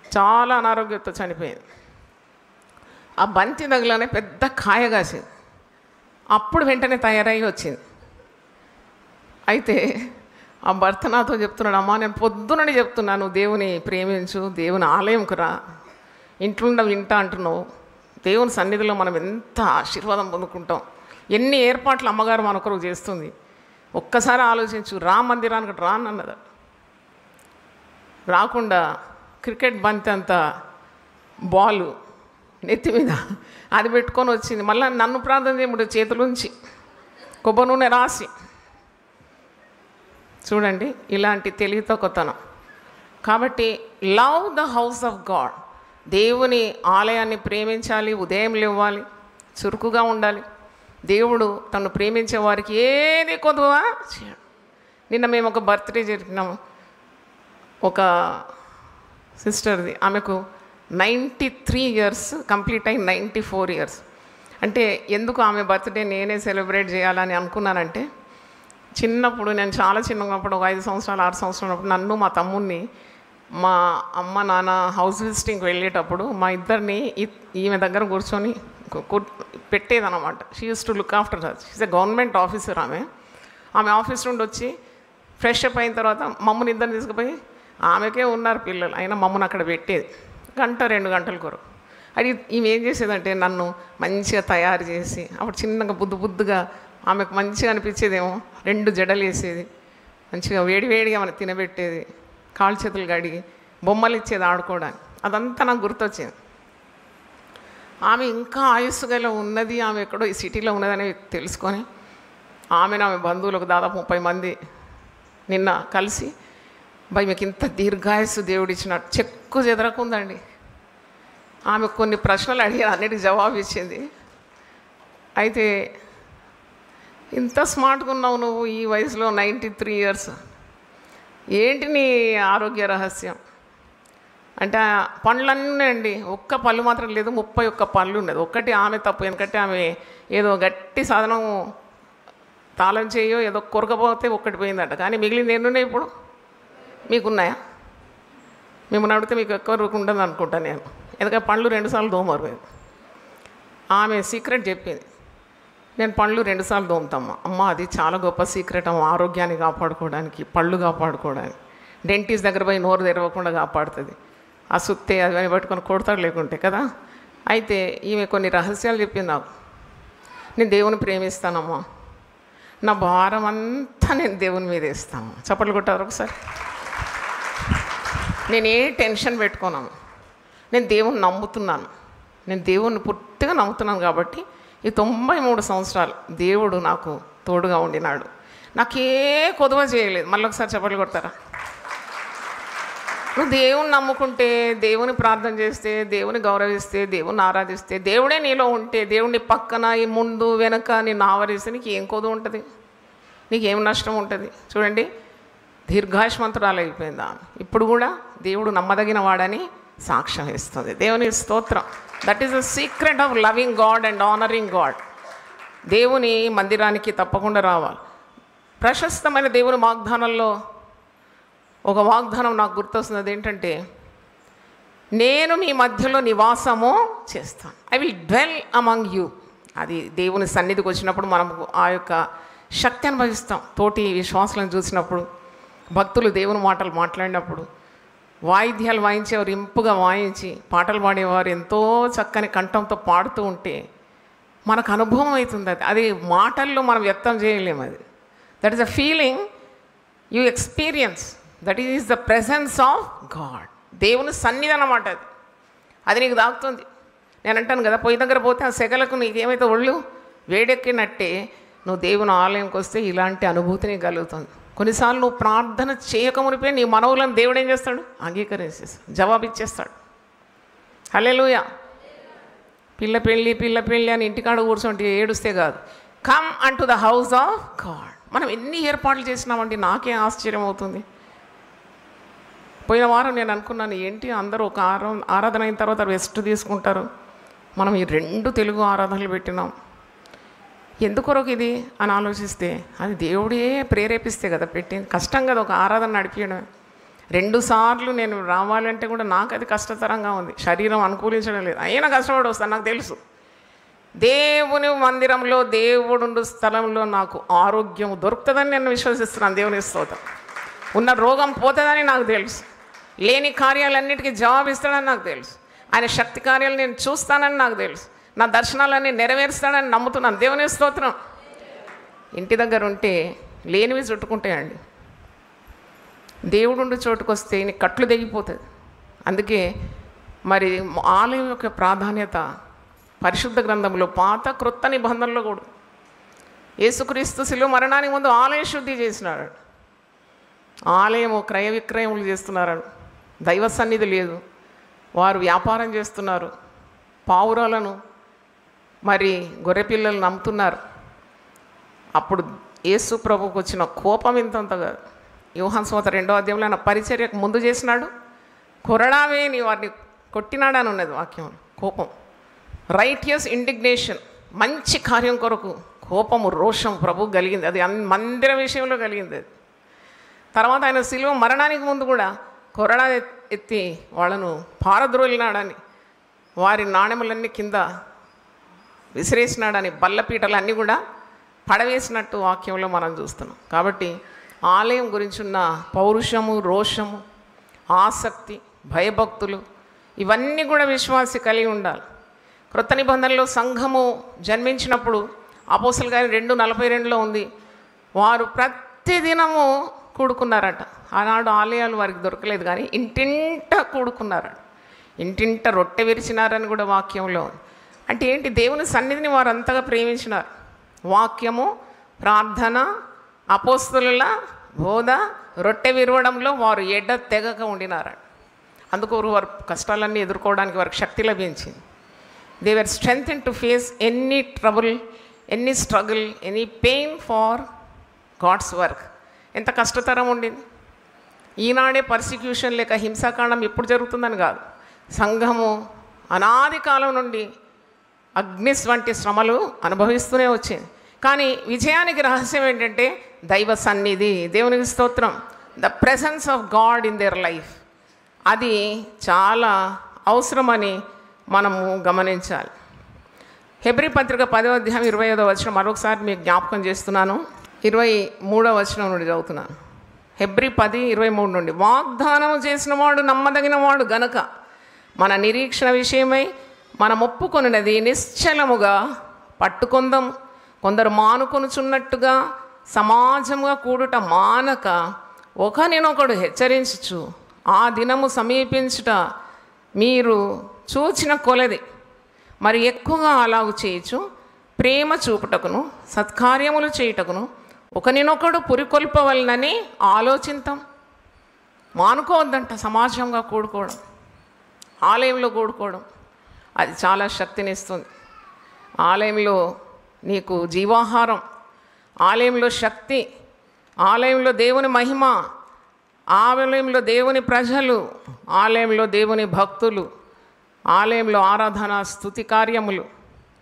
చాలా అనారోగ్యంతో చనిపోయింది. ఆ బంతి తగిలనే పెద్ద కాయ కాసింది. అప్పుడు వెంటనే తయారయ్యి వచ్చింది. అయితే ఆ భర్త నాతో చెప్తున్నాడు, అమ్మా నేను పొద్దునని చెప్తున్నాను, దేవుని ప్రేమించు, దేవుని ఆలయంకు రా, ఇంట్లో వింటా అంటున్నావు. దేవుని సన్నిధిలో మనం ఎంత ఆశీర్వాదం పొందుకుంటాం, ఎన్ని ఏర్పాట్లు అమ్మగారు మన కొరకు చేస్తుంది. ఒక్కసారి ఆలోచించు, రా మందిరానికి రా అన్నది. రాకుండా క్రికెట్ బంతి అంత బాలు నెత్తి మీద అది పెట్టుకొని వచ్చింది. మళ్ళీ నన్ను ప్రార్థన చేయముడు, చేతులుంచి కొబ్బరి నూనె రాసి. చూడండి, ఇలాంటి తెలివితో కొత్తనం. కాబట్టి love the house of God, దేవుని ఆలయాన్ని ప్రేమించాలి, ఉదయం లేవాలి, చురుకుగా ఉండాలి. దేవుడు తను ప్రేమించే వారికి ఏది కొద్దువా చేయడు. నిన్న మేము ఒక బర్త్డే జరిపినాము, ఒక సిస్టర్ది. ఆమెకు 93 ఇయర్స్ కంప్లీట్ అయి 94 ఇయర్స్. అంటే ఎందుకు ఆమె బర్త్డే నేనే సెలబ్రేట్ చేయాలని అనుకున్నానంటే, చిన్నప్పుడు నేను చాలా చిన్నప్పుడు ఒక 5 సంవత్సరాలు 6 సంవత్సరాలు నన్ను మా తమ్ముడిని మా అమ్మ నాన్న హౌస్ విజిటింగ్కి వెళ్ళేటప్పుడు మా ఇద్దరిని ఈమె దగ్గర కూర్చొని పెట్టేదన్నమాట. She uses to look after her. She's a government officer. ఆమె ఆఫీస్ నుండి వచ్చి ఫ్రెష్ అప్ అయిన తర్వాత మమ్మల్ని ఇద్దరిని తీసుకుపోయి, ఆమెకే ఉన్నారు పిల్లలు అయినా మమ్మల్ని అక్కడ పెట్టేది 1-2 గంటల కొరకు. అది ఈమె ఏం చేసేదంటే నన్ను మంచిగా తయారు చేసి, అప్పుడు చిన్నగా బుద్దుగా ఆమెకు మంచిగా అనిపించేదేమో 2 జడలు వేసేది, మంచిగా వేడివేడిగా మనకు తినబెట్టేది, కాళ్ళు చేతులు కడిగి బొమ్మలు ఇచ్చేది ఆడుకోవడానికి. అదంతా నాకు గుర్తొచ్చింది. ఆమె ఇంకా ఆయుస్సుగా ఉన్నది, ఆమె ఎక్కడో ఈ సిటీలో ఉన్నదని తెలుసుకొని ఆమె బంధువులకు దాదాపు 30 మంది నిన్న కలిసి, భయ్ మీకు ఇంత దీర్ఘాయుస్సు దేవుడు ఇచ్చినట్టు చెక్కు చెదరకుందండి. ఆమె కొన్ని ప్రశ్నలు అడిగారు, అన్నిటికి జవాబు ఇచ్చింది. అయితే ఇంత స్మార్ట్గా ఉన్నావు నువ్వు ఈ వయసులో, 93 ఇయర్స్, ఏంటి నీ ఆరోగ్య రహస్యం అంటే? పండ్లన్నీ అండి, ఒక్క పళ్ళు మాత్రం లేదు, 31 పళ్ళు ఉన్నది. ఒక్కటి ఆమె తప్పు, ఎందుకంటే ఆమె ఏదో గట్టి సాధనం తాళం చేయో ఏదో కొరకపోతే ఒక్కటి పోయిందట. కానీ మిగిలింది ఎన్నున్నాయి ఇప్పుడు? మీకున్నాయా? మిమ్మల్ని అడిగితే మీకు ఎక్కువ ఉండదు అనుకుంటాను నేను, ఎందుకంటే పండ్లు 2 సార్లు దోమరు. మేము ఆమె సీక్రెట్ చెప్పింది, నేను పండ్లు 2 సార్లు దోముతామ్మా. అమ్మ అది చాలా గొప్ప సీక్రెట్ అమ్మ, ఆరోగ్యాన్ని కాపాడుకోవడానికి, పళ్ళు కాపాడుకోవడానికి. డెంటిస్ట్ దగ్గర పోయి నోరు తెరవకుండా కాపాడుతుంది. ఆ సుత్తే అది పట్టుకొని కొడతాడు లేకుంటే కదా. అయితే ఈమె కొన్ని రహస్యాలు చెప్పింది నాకు. నేను దేవుని ప్రేమిస్తానమ్మా, నా భారం అంతా నేను దేవుని మీద వేస్తాను. చప్పట్లు కొట్టారు ఒకసారి. నేను ఏ టెన్షన్ పెట్టుకున్నాను, నేను దేవుని నమ్ముతున్నాను, నేను దేవుణ్ణి పూర్తిగా నమ్ముతున్నాను. కాబట్టి ఈ 93 సంవత్సరాలు దేవుడు నాకు తోడుగా ఉండినాడు, నాకే కొదువ చేయలేదు. మళ్ళీ ఒకసారి చప్పట్లు కొడతారా? నువ్వు దేవుని నమ్ముకుంటే, దేవుని ప్రార్థన చేస్తే, దేవుని గౌరవిస్తే, దేవుని ఆరాధిస్తే, దేవుడే నీలో ఉంటే, దేవుని పక్కన ఈ ముందు వెనక నిన్ను ఆవరిస్తే నీకు ఏం కొదువ ఉంటుంది? నీకేం నష్టం ఉంటుంది? చూడండి, దీర్ఘాయుష్మంతురాలు అయిపోయిందా. ఇప్పుడు కూడా దేవుడు నమ్మదగిన వాడని సాక్ష్యం ఇస్తుంది. దేవుని స్తోత్రం. That is the secret of loving God and honouring God. దేవుని మందిరానికి తప్పకుండా రావాలి. ప్రశస్తమైన దేవుని వాగ్దానంలో ఒక వాగ్దానం నాకు గుర్తొస్తుంది. అదేంటంటే, నేను మీ మధ్యలో నివాసము చేస్తాను. I will dwell among you. అది దేవుని సన్నిధికి వచ్చినప్పుడు మనం ఆ యొక్క శక్తి అనుభవిస్తాం. తోటి విశ్వాసాలను చూసినప్పుడు, భక్తులు దేవుని మాటలు మాట్లాడినప్పుడు, వాయిద్యాలు వాయించేవారు ఇంపుగా వాయించి, పాటలు పాడేవారు ఎంతో చక్కని కంఠంతో పాడుతూ ఉంటే మనకు అనుభవం అవుతుంది. అది మాటల్లో మనం వ్యక్తం చేయలేము. అది that is a feeling you experience. That is the presence of God. దేవుని సన్నిధి అన్నమాట. అది నీకు దాగుతుంది. నేను అంటాను కదా, పొయ్యి దగ్గర పోతే ఆ సెగలకు నీకేమైతే ఒళ్ళు వేడెక్కినట్టే నువ్వు దేవుని ఆలయంకి వస్తే ఇలాంటి అనుభూతి నీకు కలుగుతుంది. కొన్నిసార్లు నువ్వు ప్రార్థన చేయకమునిపే నీ మనవులను దేవుడు ఏం చేస్తాడు? అంగీకరించేస్తాడు, జవాబిచ్చేస్తాడు. హల్లెలూయా. పిల్ల పెళ్ళి అని ఇంటికాడ కూర్చోండి ఏడుస్తే కాదు. Come unto the house of God. మనం ఎన్ని ఏర్పాట్లు చేసినామంటే నాకే ఆశ్చర్యం అవుతుంది. పోయిన వారం నేను అనుకున్నాను, ఏంటి అందరూ ఒక ఆరాధన అయిన తర్వాత రెస్ట్ తీసుకుంటారు, మనం ఈ 2 తెలుగు ఆరాధనలు పెట్టినాం, ఎందుకొరకు ఇది అని ఆలోచిస్తే, అది దేవుడే ప్రేరేపిస్తే కదా పెట్టింది. కష్టం కదా ఒక ఆరాధన నడిపించడం. 2 సార్లు నేను రావాలంటే కూడా నాకు అది కష్టతరంగా ఉంది, శరీరం అనుకూలించడం లేదు. అయినా కష్టపడి వస్తాను. నాకు తెలుసు దేవుని మందిరంలో, దేవుడు స్థలంలో నాకు ఆరోగ్యం దొరుకుతుందని నేను విశ్వసిస్తున్నాను. దేవుని స్తోత్రం. ఉన్న రోగం పోతుందని నాకు తెలుసు. లేని కార్యాలన్నిటికీ జవాబిస్తాడని నాకు తెలుసు. ఆయన శక్తి కార్యాలు నేను చూస్తానని నాకు తెలుసు. నా దర్శనాలన్నీ నెరవేరుస్తాడని నమ్ముతున్నాను. దేవుని స్తోత్రం. ఇంటి దగ్గర ఉంటే లేనివి చుట్టుకుంటాయండి. దేవుడు చోటుకు వస్తే నీ కట్లు తెగిపోతుంది. అందుకే మరి ఆలయం యొక్క ప్రాధాన్యత పరిశుద్ధ గ్రంథంలో పాత క్రొత్త నిబంధనలో కూడా యేసుక్రీస్తు శిలువ మరణానికి ముందు ఆలయ శుద్ధి చేసినాడు. ఆలయము క్రయ విక్రయములు చేస్తున్నారు. దైవ సన్నిధి లేదు. వారు వ్యాపారం చేస్తున్నారు, పావురాలను మరి గొర్రెపిల్లలను నమ్ముతున్నారు. అప్పుడు యేసు ప్రభువుకు వచ్చిన కోపం ఇంతంత కాదు. యోహాను సువార్త 2వ అధ్యాయంలో ఆయన పరిచర్యకు ముందు చేసినాడు, కొరడావే నీ వారిని కొట్టినాడని ఉన్నది వాక్యం. కోపం, రైటియస్ ఇండిగ్నేషన్, మంచి కార్యం కొరకు కోపము, రోషం ప్రభు కలిగింది. అది మందిర విషయంలో కలిగింది. అది తర్వాత ఆయన శిలువ మరణానికి ముందు కూడా కొరడా ఎత్తి వాళ్ళను పారద్రోలినాడని, వారి నాణెములన్నీ కింద విసిరేసినాడని, బల్లపీటలన్నీ కూడా పడవేసినట్టు వాక్యంలో మనం చూస్తున్నాం. కాబట్టి ఆలయం గురించి ఉన్న పౌరుషము, రోషము, ఆసక్తి, భయభక్తులు ఇవన్నీ కూడా విశ్వాసి కలిగి ఉండాలి. క్రొత్త నిబంధనలో సంఘము జన్మించినప్పుడు అపోస్తలుల కార్యం 2:42 ఉంది, వారు ప్రతిదినము కూడుకున్నారట. ఆనాడు ఆలయాలు వారికి దొరకలేదు, కానీ ఇంటింట కూడుకున్నారట, ఇంటింట రొట్టె విరిచినారని కూడా వాక్యంలో. అంటే ఏంటి? దేవుని సన్నిధిని వారు అంతగా ప్రేమించినారు. వాక్యము, ప్రార్థన, అపోస్తలుల బోధ, రొట్టె విరవడంలో వారు తెగక ఉండినారట. అందుకు వారు కష్టాలన్నీ ఎదుర్కోవడానికి వారికి శక్తి లభించింది. They were strengthened to face any trouble, any struggle, any pain for God's work. ఎంత కష్టతరం ఉండింది. ఈనాడే పర్సిక్యూషన్ లేక హింసాకాండం ఎప్పుడు జరుగుతుందని కాదు, సంఘము అనాది కాలం నుండి అగ్నిస్ వంటి శ్రమలు అనుభవిస్తూనే వచ్చింది. కానీ విజయానికి రహస్యం ఏంటంటే దైవ సన్నిధి. దేవునికి స్తోత్రం. The presence of God in their life, అది చాలా అవసరమని మనము గమనించాలి. హెబ్రీ పత్రిక 10వ అధ్యాయం 25వ వచనం మరొకసారి మీకు జ్ఞాపకం చేస్తున్నాను. 23వ వచనం నుండి చదువుతున్నాను. హెబ్రీ 10:23 నుండి, వాగ్దానం చేసిన వాడు నమ్మదగిన వాడు గనక మన నిరీక్షణ విషయమై మనం ఒప్పుకొనినది నిశ్చలముగా పట్టుకొందాం. కొందరు మానుకొనుచున్నట్టుగా సమాజముగా కూడుట మానక ఒకరినొకడు హెచ్చరించుచు ఆ దినము సమీపించుట మీరు చూచిన కొలది మరి ఎక్కువగా అలాగు చేయొచ్చు. ప్రేమ చూపుటకును సత్కార్యములు చేయుటకును ఒకరినొకడు పురికొల్పవలనని ఆలోచిద్దాం. మానుకోవద్దంట సమాజంగా కూడుకోవడం, ఆలయంలో కూడుకోవడం. అది చాలా శక్తినిస్తుంది. ఆలయంలో నీకు జీవాహారం, ఆలయంలో శక్తి, ఆలయంలో దేవుని మహిమ, ఆలయంలో దేవుని ప్రజలు, ఆలయంలో దేవుని భక్తులు, ఆలయంలో ఆరాధన, స్తుతి కార్యములు,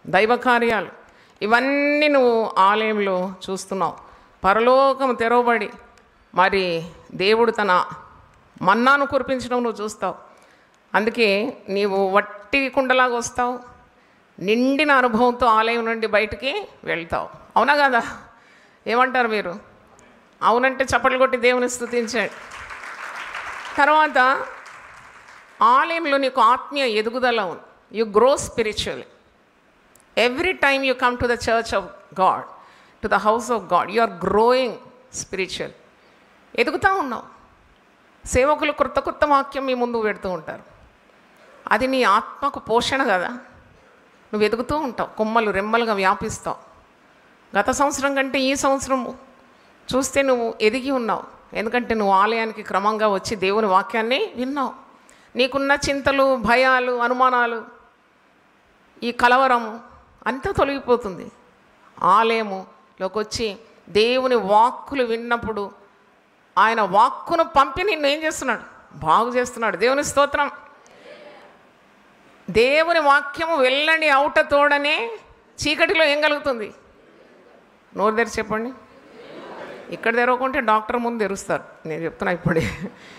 దైవ కార్యాలు, ఇవన్నీ నువ్వు ఆలయంలో చూస్తున్నావు. పరలోకం తెరవబడి మరి దేవుడు తన మన్నాను కురిపించడం నువ్వు చూస్తావు. అందుకే నీవు వట్టి కుండలాగా వస్తావు, నిండిన అనుభవంతో ఆలయం నుండి బయటికి వెళ్తావు. అవునా కదా? ఏమంటారు మీరు? అవునంటే చప్పట్లు కొట్టి దేవుని స్తుతించండి. తర్వాత ఆలయంలో నీకు ఆత్మీయ ఎదుగుదల ఉంది. You grow spiritually. Every time you come to the church of God, to the house of God, you are growing spiritual. ఎదుగుతూ ఉన్నావు. సేవకులు కొత్త కొత్త వాక్యం మీ ముందు పెడుతూ ఉంటారు. అది నీ ఆత్మకు పోషణ కదా. నువ్వు ఎదుగుతూ ఉంటావు, కొమ్మలు రెమ్మలుగా వ్యాపిస్తావు. గత సంవత్సరం కంటే ఈ సంవత్సరం చూస్తే నువ్వు ఎదిగి ఉన్నావు. ఎందుకంటే నువ్వు ఆలయానికి క్రమంగా వచ్చి దేవుని వాక్యాన్ని విన్నావు. నీకున్న చింతలు, భయాలు, అనుమానాలు, ఈ కలవరము అంతా తొలగిపోతుంది. ఆలయములోకి వచ్చి దేవుని వాక్కులు విన్నప్పుడు ఆయన వాక్కును పంపి నిన్ను ఏం చేస్తున్నాడు? బాగు చేస్తున్నాడు. దేవుని స్తోత్రం. దేవుని వాక్యము వెళ్ళండి అవుట తోడనే చీకటిలో ఏం కలుగుతుంది? నోరు తెరిచి చెప్పండి. ఇక్కడ తెరవకుంటే డాక్టర్ ముందు తెరుస్తారు. నేను చెప్తున్నా ఇప్పుడే.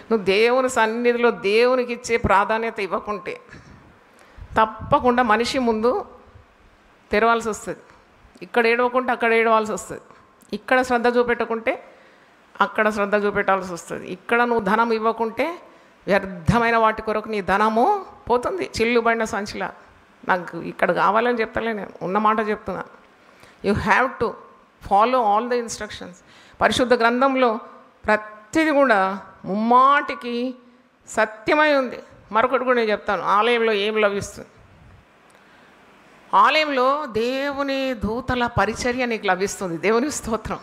నువ్వు దేవుని సన్నిధిలో దేవునికి ఇచ్చే ప్రాధాన్యత ఇవ్వకుంటే తప్పకుండా మనిషి ముందు తెరవాల్సి వస్తుంది. ఇక్కడ ఏడవకుంటే అక్కడ ఏడవాల్సి వస్తుంది. ఇక్కడ శ్రద్ధ చూపెట్టకుంటే అక్కడ శ్రద్ధ చూపెట్టాల్సి వస్తుంది. ఇక్కడ నువ్వు ధనం ఇవ్వకుంటే వ్యర్థమైన వాటి కొరకు నీ ధనము పోతుంది చిల్లుబడిన సంచిలా. నాకు ఇక్కడ కావాలని చెప్తలే, నేను ఉన్న మాట చెప్తున్నాను. You have to follow all the instructions. పరిశుద్ధ గ్రంథంలో ప్రతిదీ కూడా ముమ్మాటికి సత్యమై ఉంది. మరొకటి కూడా నేను చెప్తాను. ఆలయంలో ఏం లభిస్తుంది? ఆలయంలో దేవుని దూతల పరిచర్య నీకు లభిస్తుంది. దేవుని స్తోత్రం.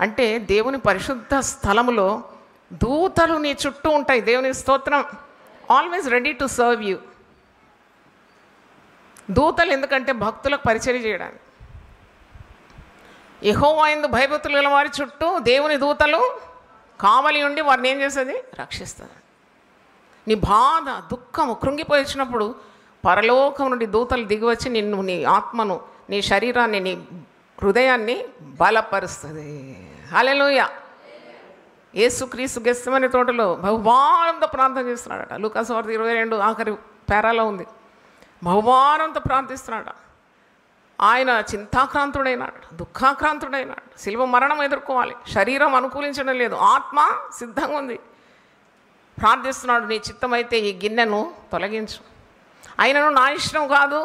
అంటే దేవుని పరిశుద్ధ స్థలములో దూతలు నీ చుట్టూ ఉంటాయి. దేవుని స్తోత్రం. Always ready to serve you. దూతలు ఎందుకంటే భక్తులకు పరిచర్య చేయడానికి. యెహోవా యందు భయభక్తులు గల వారి చుట్టూ దేవుని దూతలు కావలి ఉండి వారిని ఏం చేస్తుంది? రక్షిస్తుంది. నీ బాధ, దుఃఖము, కృంగిపోయి వచ్చినప్పుడు పరలోకం నుండి దూతలు దిగివచ్చి నిన్ను, నీ ఆత్మను, నీ శరీరాన్ని, నీ హృదయాన్ని బలపరుస్తుంది. హల్లెలూయా. యేసుక్రీస్తు గెత్సెమనే తోటలో బహుభారంతో ప్రార్థన చేస్తున్నాడట. లూకాసు వార్త 22 ఆఖరి పేరాలో ఉంది. బహుభారంతో ప్రార్థిస్తున్నాడు. ఆయన చింతాక్రాంతుడైనాడు, దుఃఖాక్రాంతుడైనాడు. శిలువ మరణం ఎదుర్కోవాలి. శరీరం అనుకూలించడం లేదు, ఆత్మ సిద్ధంగా ఉంది. ప్రార్థిస్తున్నాడు, నీ చిత్తమైతే ఈ గిన్నెను తొలగించు, అయినను నా ఇష్టం కాదు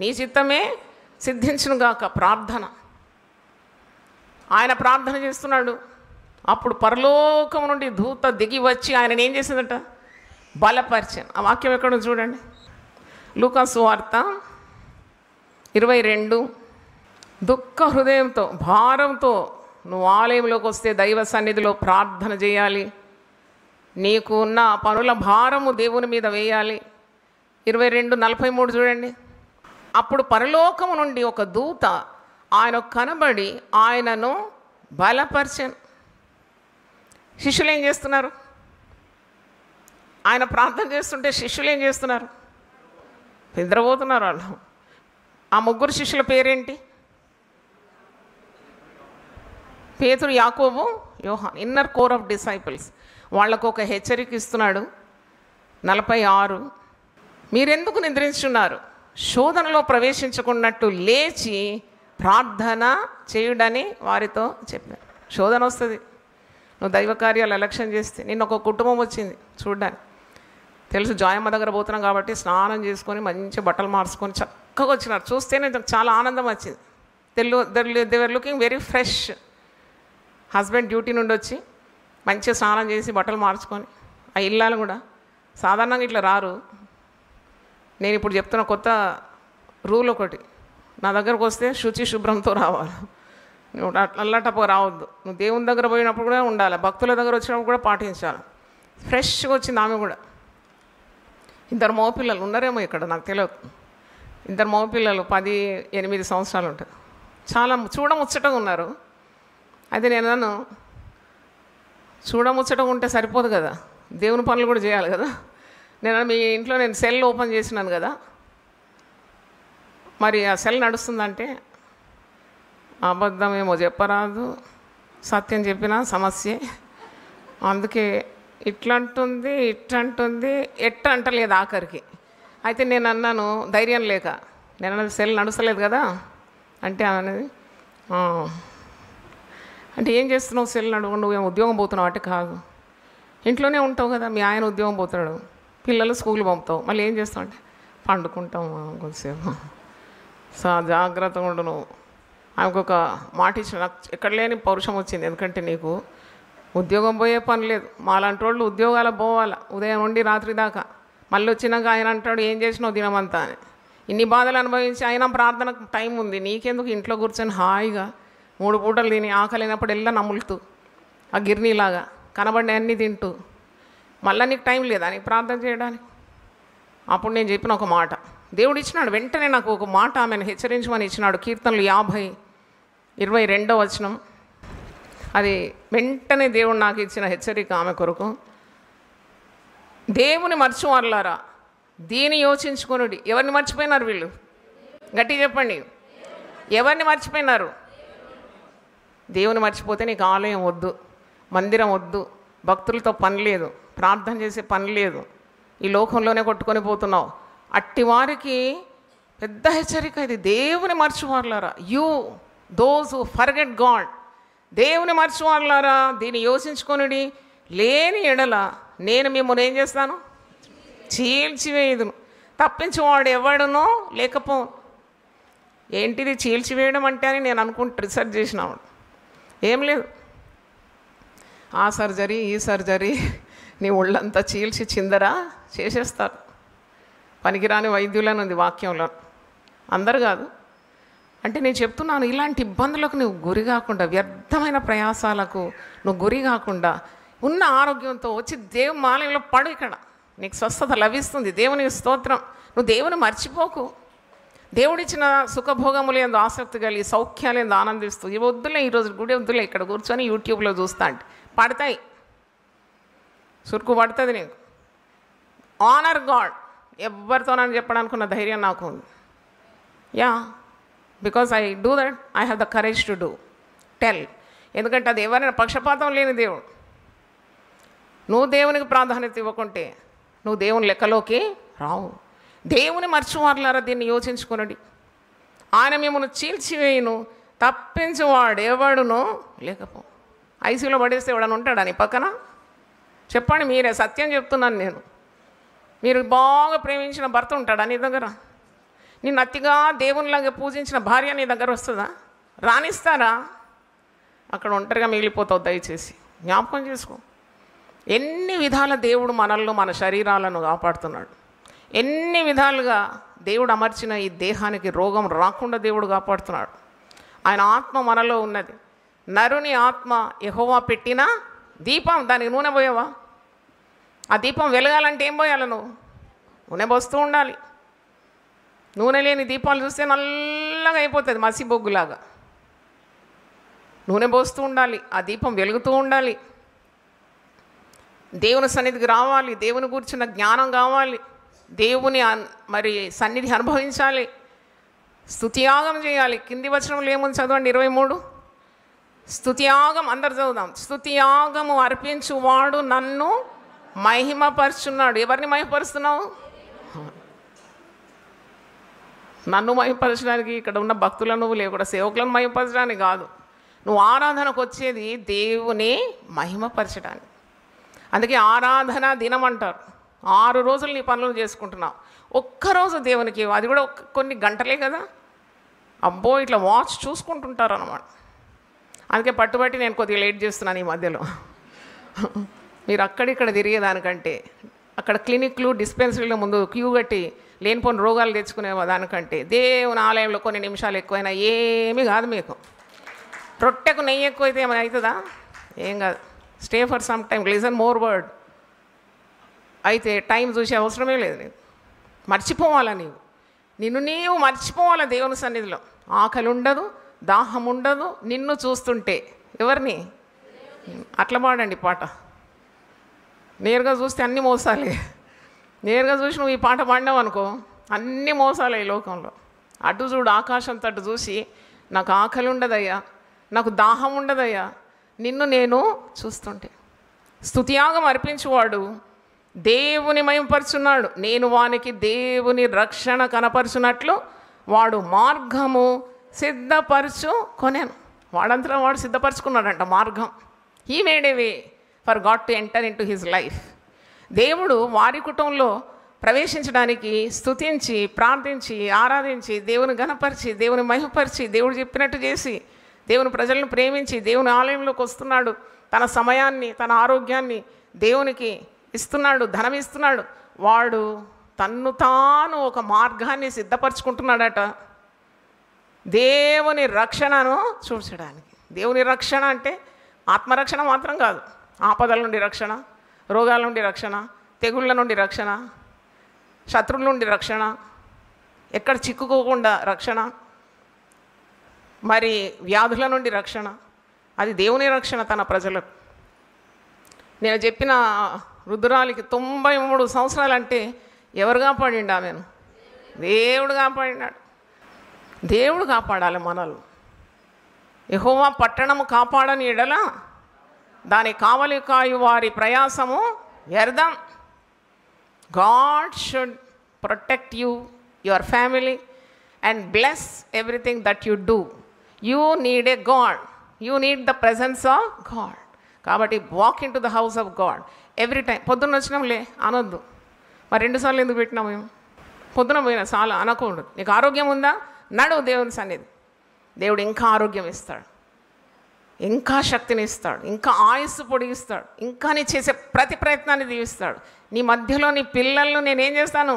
నీ చిత్తమే సిద్ధించును గాక. ప్రార్థన. ఆయన ప్రార్థన చేస్తున్నాడు. అప్పుడు పరలోకం నుండి దూత దిగి వచ్చి ఆయన ఏం చేసిందట? బలపరిచాను. ఆ వాక్యం ఎక్కడో చూడండి. లూకాసు వార్త 22. దుఃఖ హృదయంతో, భారంతో నువ్వు ఆలయంలోకి వస్తే దైవ సన్నిధిలో ప్రార్థన చేయాలి. నీకు ఉన్న పనుల భారము దేవుని మీద వేయాలి. 22:43 చూడండి. అప్పుడు పరలోకము నుండి ఒక దూత ఆయన కనబడి ఆయనను బలపరిచాను. శిష్యులు ఏం చేస్తున్నారు? ఆయన ప్రార్థన చేస్తుంటే శిష్యులు ఏం చేస్తున్నారు? నిద్రపోతున్నారు వాళ్ళు. ఆ ముగ్గురు శిష్యుల పేరేంటి? పేతురు, యాకోబు, యోహాన్. Inner core of disciples. వాళ్ళకు ఒక హెచ్చరిక ఇస్తున్నాడు. 46. మీరెందుకు నిద్రించున్నారు? శోధనలో ప్రవేశించకున్నట్టు లేచి ప్రార్థన చేయుడని వారితో చెప్పారు. శోధన వస్తుంది. నువ్వు దైవ కార్యాలు అలక్ష్యం చేస్తే. నిన్న ఒక కుటుంబం వచ్చింది చూడ్డానికి. తెలుసు, జాయమ్మ దగ్గర పోతున్నాం కాబట్టి స్నానం చేసుకొని మంచి బట్టలు మార్చుకొని చక్కగా వచ్చినారు. చూస్తేనే చాలా ఆనందం వచ్చింది. They were looking very fresh. Husband duty నుండి వచ్చి మంచిగా స్నానం చేసి బట్టలు మార్చుకొని, ఆ ఇల్లాలు కూడా సాధారణంగా ఇట్లా రారు. నేను ఇప్పుడు చెప్తున్న కొత్త రూల్ ఒకటి, నా దగ్గరకు వస్తే శుచి శుభ్రంతో రావాలి. నువ్వు అల్లటపో రావద్దు. నువ్వు దేవుని దగ్గర పోయినప్పుడు కూడా ఉండాలి, భక్తుల దగ్గర వచ్చినప్పుడు కూడా పాటించాలి. ఫ్రెష్గా వచ్చింది ఆమె కూడా. 2 మగపిల్లలు ఉన్నారేమో ఇక్కడ, నాకు తెలియదు. 2 మగపిల్లలు 18 సంవత్సరాలు ఉంటారు. చాలా చూడముచ్చటగా ఉన్నారు. అయితే నేను నన్ను చూడముచ్చటగా ఉంటే సరిపోదు కదా, దేవుని పనులు కూడా చేయాలి కదా. నేను మీ ఇంట్లో నేను సెల్ ఓపెన్ చేసినాను కదా, మరి ఆ సెల్ నడుస్తుందంటే అబద్ధమేమో చెప్పరాదు, సత్యం చెప్పినా సమస్యే. అందుకే ఇట్లంటుంది ఇట్లంటుంది ఎట్ట అంటలేదు ఆఖరికి. అయితే నేను అన్నాను ధైర్యం లేక, నేను అన్నది సెల్ నడుస్తలేదు కదా అంటే అనేది, అంటే ఏం చేస్తున్నావు సెల్ నడువు, నువ్వేం ఉద్యోగం పోతున్నావు అంటే కాదు, ఇంట్లోనే ఉంటావు కదా, మీ ఆయన ఉద్యోగం పోతున్నాడు, పిల్లలు స్కూల్ పంపుతావు, మళ్ళీ ఏం చేస్తావు అంటే పండుకుంటాము కొద్దిసేపు. జాగ్రత్తగా ఉండు నువ్వు. ఆమెకు ఒక మాట ఇచ్చిన, నాకు ఎక్కడ లేని పౌరుషం వచ్చింది. ఎందుకంటే నీకు ఉద్యోగం పోయే పని లేదు, మాలాంటి వాళ్ళు ఉద్యోగాలకు పోవాలా ఉదయం నుండి రాత్రి దాకా. మళ్ళీ వచ్చినాక ఆయన అంటాడు ఏం చేసినావు దినమంతా అని. ఇన్ని బాధలు అనుభవించి అయినా ప్రార్థనకు టైం ఉంది, నీకెందుకు ఇంట్లో కూర్చొని హాయిగా 3 పూటలు తిని ఆకలినప్పుడు ఎలా నములుతూ ఆ గిర్నీలాగా కనబడిన అన్నీ తింటూ మళ్ళీ నీకు టైం లేదా నీకు ప్రార్థన చేయడానికి? అప్పుడు నేను చెప్పిన ఒక మాట దేవుడు ఇచ్చినాడు. వెంటనే నాకు ఒక మాట ఆమెను హెచ్చరించమని ఇచ్చినాడు. కీర్తనలు 50:22 అది వెంటనే దేవుడు నాకు ఇచ్చిన హెచ్చరిక ఆమె కొరకు. దేవుని మర్చివారులారా దీని యోచించుకొనుడి. ఎవరిని మర్చిపోయినారు వీళ్ళు? గట్టిగా చెప్పండి, ఎవరిని మర్చిపోయినారు? దేవుని మర్చిపోతే నీకు ఆలయం వద్దు, మందిరం వద్దు, భక్తులతో పని లేదు, ప్రార్థన చేసే పని లేదు, ఈ లోకంలోనే కొట్టుకొని పోతున్నావు. అట్టివారికి పెద్ద హెచ్చరిక ఇది. దేవుని మర్చివారులారా, you those who forget God, దేవుని మర్చివారులారా దీన్ని యోచించుకొనుడి, లేని ఎడల నేను మిమ్మల్ని ఏం చేస్తాను? చీల్చివేయుదును. తప్పించేవాడు ఎవడునో లేకపో. ఏంటిది చీల్చివేయడం అంటే అని నేను రీసెర్చ్ చేసినాడు. ఏం లేదు, ఆ సర్జరీ ఈ సర్జరీ నీ ఒళ్ళంతా చీల్చి చిందరా చేసేస్తారు. పనికిరాని వైద్యులని ఉంది వాక్యంలో. అందరు కాదు. అంటే నేను చెప్తున్నాను, ఇలాంటి ఇబ్బందులకు నువ్వు గురి కాకుండా, వ్యర్థమైన ప్రయాసాలకు నువ్వు గురి కాకుండా ఉన్న ఆరోగ్యంతో వచ్చి దేవుని ఆలయంలో పడు, ఇక్కడ నీకు స్వస్థత లభిస్తుంది. దేవునికి స్తోత్రం. నువ్వు దేవుని మర్చిపోకు. దేవుడిచ్చిన సుఖభోగములు ఎందు ఆసక్తి కలిగి సౌఖ్యాలు ఎందు ఆనందిస్తూ ఇవి వద్దులే, ఈరోజు గుడి వద్దులే, ఇక్కడ కూర్చొని యూట్యూబ్లో చూస్తా అంటే పడతాయి, సురుకు పడుతుంది నీకు. Honour God. ఎవరితోనని చెప్పడానుకున్న ధైర్యం నాకు ఉంది. Yeah, because I do that, I have the courage to do tell. ఎందుకంటే అది ఎవరైనా పక్షపాతం లేని దేవుడు. నువ్వు దేవునికి ప్రాధాన్యత ఇవ్వకుంటే నువ్వు దేవుని లెక్కలోకి రావు. దేవుని మర్చివారులారా దీన్ని యోచించుకునండి. ఆయన మిమ్మల్ని చీల్చివేయును, తప్పించువాడు ఎవడునో లేకపో. ఐసీలో పడేస్తే ఎవడని ఉంటాడా నీ పక్కన? చెప్పండి మీరే, సత్యం చెప్తున్నాను నేను. మీరు బాగా ప్రేమించిన భర్త ఉంటాడా నీ దగ్గర? నిన్ను అతిగా దేవునిలాగా పూజించిన భార్య నీ దగ్గర వస్తుందా? రానిస్తారా? అక్కడ ఒంటరిగా మిగిలిపోతావు. దయచేసి జ్ఞాపకం చేసుకో. ఎన్ని విధాల దేవుడు మనల్ని, మన శరీరాలను కాపాడుతున్నాడు. ఎన్ని విధాలుగా దేవుడు అమర్చిన ఈ దేహానికి రోగం రాకుండా దేవుడు కాపాడుతున్నాడు. ఆయన ఆత్మ మనలో ఉన్నది. నరుని ఆత్మ యెహోవా పెట్టిన దీపం. దానికి నూనె పోయావా? ఆ దీపం వెలగాలంటే ఏం పోయాలి? నువ్వు నూనె పోస్తూ ఉండాలి. నూనె లేని దీపాలు చూస్తే నల్లగా అయిపోతుంది, మసి బొగ్గులాగా. నూనె పోస్తూ ఉండాలి, ఆ దీపం వెలుగుతూ ఉండాలి. దేవుని సన్నిధికి రావాలి, దేవుని గురించిన జ్ఞానం కావాలి, దేవుని మరి సన్నిధి అనుభవించాలి, స్తుతియాగం చేయాలి. కింది వచనంలో ఏముంది చదవండి, 23. స్తుతియాగం అందరు చదువుదాం. స్తుతియాగము అర్పించువాడు నన్ను మహిమపరుచున్నాడు. ఎవరిని మహిమపరుస్తున్నావు? నన్ను మహిమపరచడానికి, ఇక్కడ ఉన్న భక్తులను లేకుండా సేవకులను మహిమపరచడానికి కాదు. నువ్వు ఆరాధనకు వచ్చేది దేవుని మహిమపరచడానికి. అందుకే ఆరాధన దినం అంటారు. 6 రోజులు నీ పనులు చేసుకుంటున్నావు, ఒక్కరోజు దేవునికి, అది కూడా కొన్ని గంటలే కదా. అబ్బో ఇట్లా వాచ్ చూసుకుంటుంటారు అన్నమాట. అందుకే పట్టుబట్టి నేను కొద్దిగా లేట్ చేస్తున్నాను ఈ మధ్యలో. మీరు అక్కడిక్కడ తిరిగేదానికంటే, అక్కడ క్లినిక్లు డిస్పెన్సరీల ముందు క్యూ కట్టి లేనిపోని రోగాలు తెచ్చుకునే దానికంటే దేవుని ఆలయంలో కొన్ని నిమిషాలు ఎక్కువైనా ఏమీ కాదు మీకు. రొట్టెకు నెయ్యి ఎక్కువైతే ఏమైనా అవుతుందా? ఏం కాదు. Stay for some time, listen more word. అయితే టైం చూసే అవసరమే లేదు. నీకు మర్చిపోవాలా, నిన్ను నీవు మర్చిపోవాలా దేవుని సన్నిధిలో. ఆకలి ఉండదు, దాహం ఉండదు నిన్ను చూస్తుంటే. ఎవరిని? అట్లా పాడండి పాట. నేరుగా చూస్తే అన్ని మోసాలే. నేరుగా చూసి నువ్వు ఈ పాట పాడినావు అనుకో, అన్ని మోసాలే ఈ లోకంలో. అటు చూడు, ఆకాశం తట్టు చూసి, నాకు ఆకలి ఉండదయ్యా, నాకు దాహం ఉండదయ్యా, నిన్ను నేను చూస్తుంటే. స్తుతియాగం అర్పించువాడు దేవుని మహిమపరుచున్నాడు. నేను వానికి దేవుని రక్షణ కనపరుచున్నట్లు వాడు మార్గము సిద్ధపరచు కొనేను. వాడంతలో వాడు సిద్ధపరచుకున్నాడంట మార్గం. He made A way for God to enter in to his life. దేవుడు వారి కుటుంబంలో ప్రవేశించడానికి స్తుతించి, ప్రార్థించి, ఆరాధించి, దేవుని ఘనపరిచి, దేవుని మహిమపరిచి, దేవుడు చెప్పినట్టు చేసి, దేవుని ప్రజలను ప్రేమించి దేవుని ఆలయంలోకి వస్తున్నాడు. తన సమయాన్ని, తన ఆరోగ్యాన్ని దేవునికి ఇస్తున్నాడు, ధనం ఇస్తున్నాడు. వాడు తన్ను తాను ఒక మార్గాన్ని సిద్ధపరచుకుంటున్నాడట దేవుని రక్షణను చూర్చడానికి. దేవుని రక్షణ అంటే ఆత్మరక్షణ మాత్రం కాదు. ఆపదల నుండి రక్షణ, రోగాల నుండి రక్షణ, తెగుళ్ళ నుండి రక్షణ, శత్రువుల నుండి రక్షణ, ఎక్కడ చిక్కుకోకుండా రక్షణ, మరి వ్యాధుల నుండి రక్షణ. అది దేవుని రక్షణ తన ప్రజలకు. నేను చెప్పిన వృద్ధురాలికి 93 సంవత్సరాలు అంటే ఎవరు కాపాడిండు ఆమెను? దేవుడు కాపాడినాడు. దేవుడు కాపాడాలి మనల్ని. యెహోవా పట్టణము కాపాడని ఎడల దాని కావలి కాయు వారి ప్రయాసము వ్యర్థం. God should protect you, your family, and bless everything that you do. You need a God, you need the presence of God. కాబట్టి walk in to the house of God every time. పొద్దున్న వచ్చినాంలే అనొద్దు. మరి 2 సార్లు ఎందుకు పెట్టినాము మేము? పొద్దున పోయినా చాలా అనకూడదు. నీకు ఆరోగ్యం ఉందా, నడువు దేవుని సన్నిధి. దేవుడు ఇంకా ఆరోగ్యం ఇస్తాడు, ఇంకా శక్తిని ఇస్తాడు, ఇంకా ఆయుస్సు పొడిగిస్తాడు, ఇంకా నీ చేసే ప్రతి ప్రయత్నాన్ని దీవిస్తాడు. నీ మధ్యలో నీ పిల్లలను నేనేం చేస్తాను?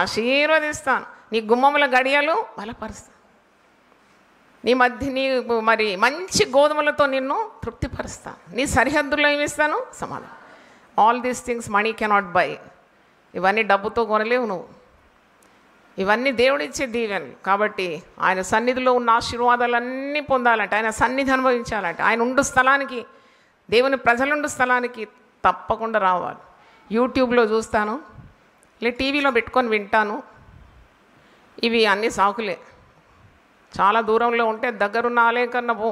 ఆశీర్వదిస్తాను. నీ గుమ్మముల గడియలు బలపరుస్తాను. నీ మధ్య నీ మరి మంచి గోధుమలతో నిన్ను తృప్తిపరుస్తాను. నీ సరిహద్దుల్లో ఏమిస్తాను? సమాధానం. All these things money cannot by. ఇవన్నీ డబ్బుతో కొనలేవు నువ్వు. ఇవన్నీ దేవుడిచ్చే దీవెనలు. కాబట్టి ఆయన సన్నిధిలో ఉన్న ఆశీర్వాదాలన్నీ పొందాలంటే, ఆయన సన్నిధి అనుభవించాలంటే, ఆయన ఉండు స్థలానికి, దేవుని ప్రజలుండు స్థలానికి తప్పకుండా రావాలి. యూట్యూబ్లో చూస్తాను, లేదా టీవీలో పెట్టుకొని వింటాను. ఇవి అన్నీ సాకులే. చాలా దూరంలో ఉంటే దగ్గరున్న ఆలయం కన్నా పో,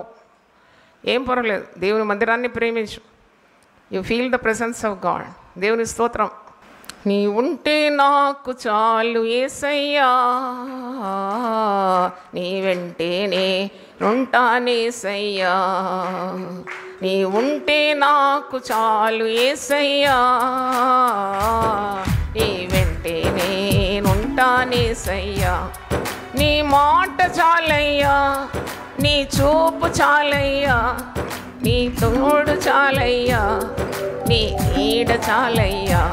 ఏం పర్వాలేదు. దేవుని మందిరాన్ని ప్రేమించు. You feel the presence of God. దేవుని స్తోత్రం. నీ ఉంటే నాకు చాలు యేసయ్యా, నీ వెంటేనే ఉంటానేసయ్యా. నీ ఉంటే నాకు చాలు యేసయ్యా, నీ వెంటేనే ఉంటానేసయ్యా. నీ మాట చాలయ్యా, నీ చూపు చాలయ్యా, నీ తోడు చాలయ్యా, నీ నీడ చాలయ్యా.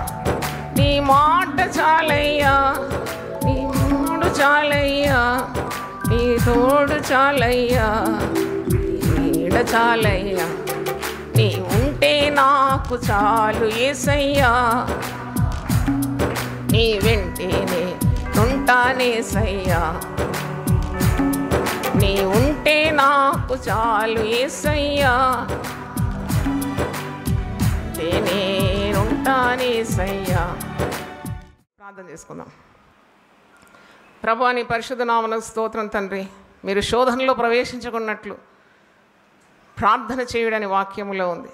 నీ మాట చాలయ్యా, నీ మూడు చాలయ్యా, నీ తోడు చాలయ్యా, నీ నీడ చాలయ్యా. నీ ఉంటే నాకు చాలు యేసయ్యా, నీ వెంటేనే ఉంటానేసయ్యా. నీ ఉంటే నాకు చాలు యేసయ్యా, నేనుంటానేసయ్యా. ప్రార్థన చేసుకుందాం. ప్రభువా, నీ పరిశుద్ధ నామమునకు స్తోత్రం తండ్రి. మీరు శోధనలో ప్రవేశించుకున్నట్లు ప్రార్థన చేయుడని వాక్యములో ఉంది.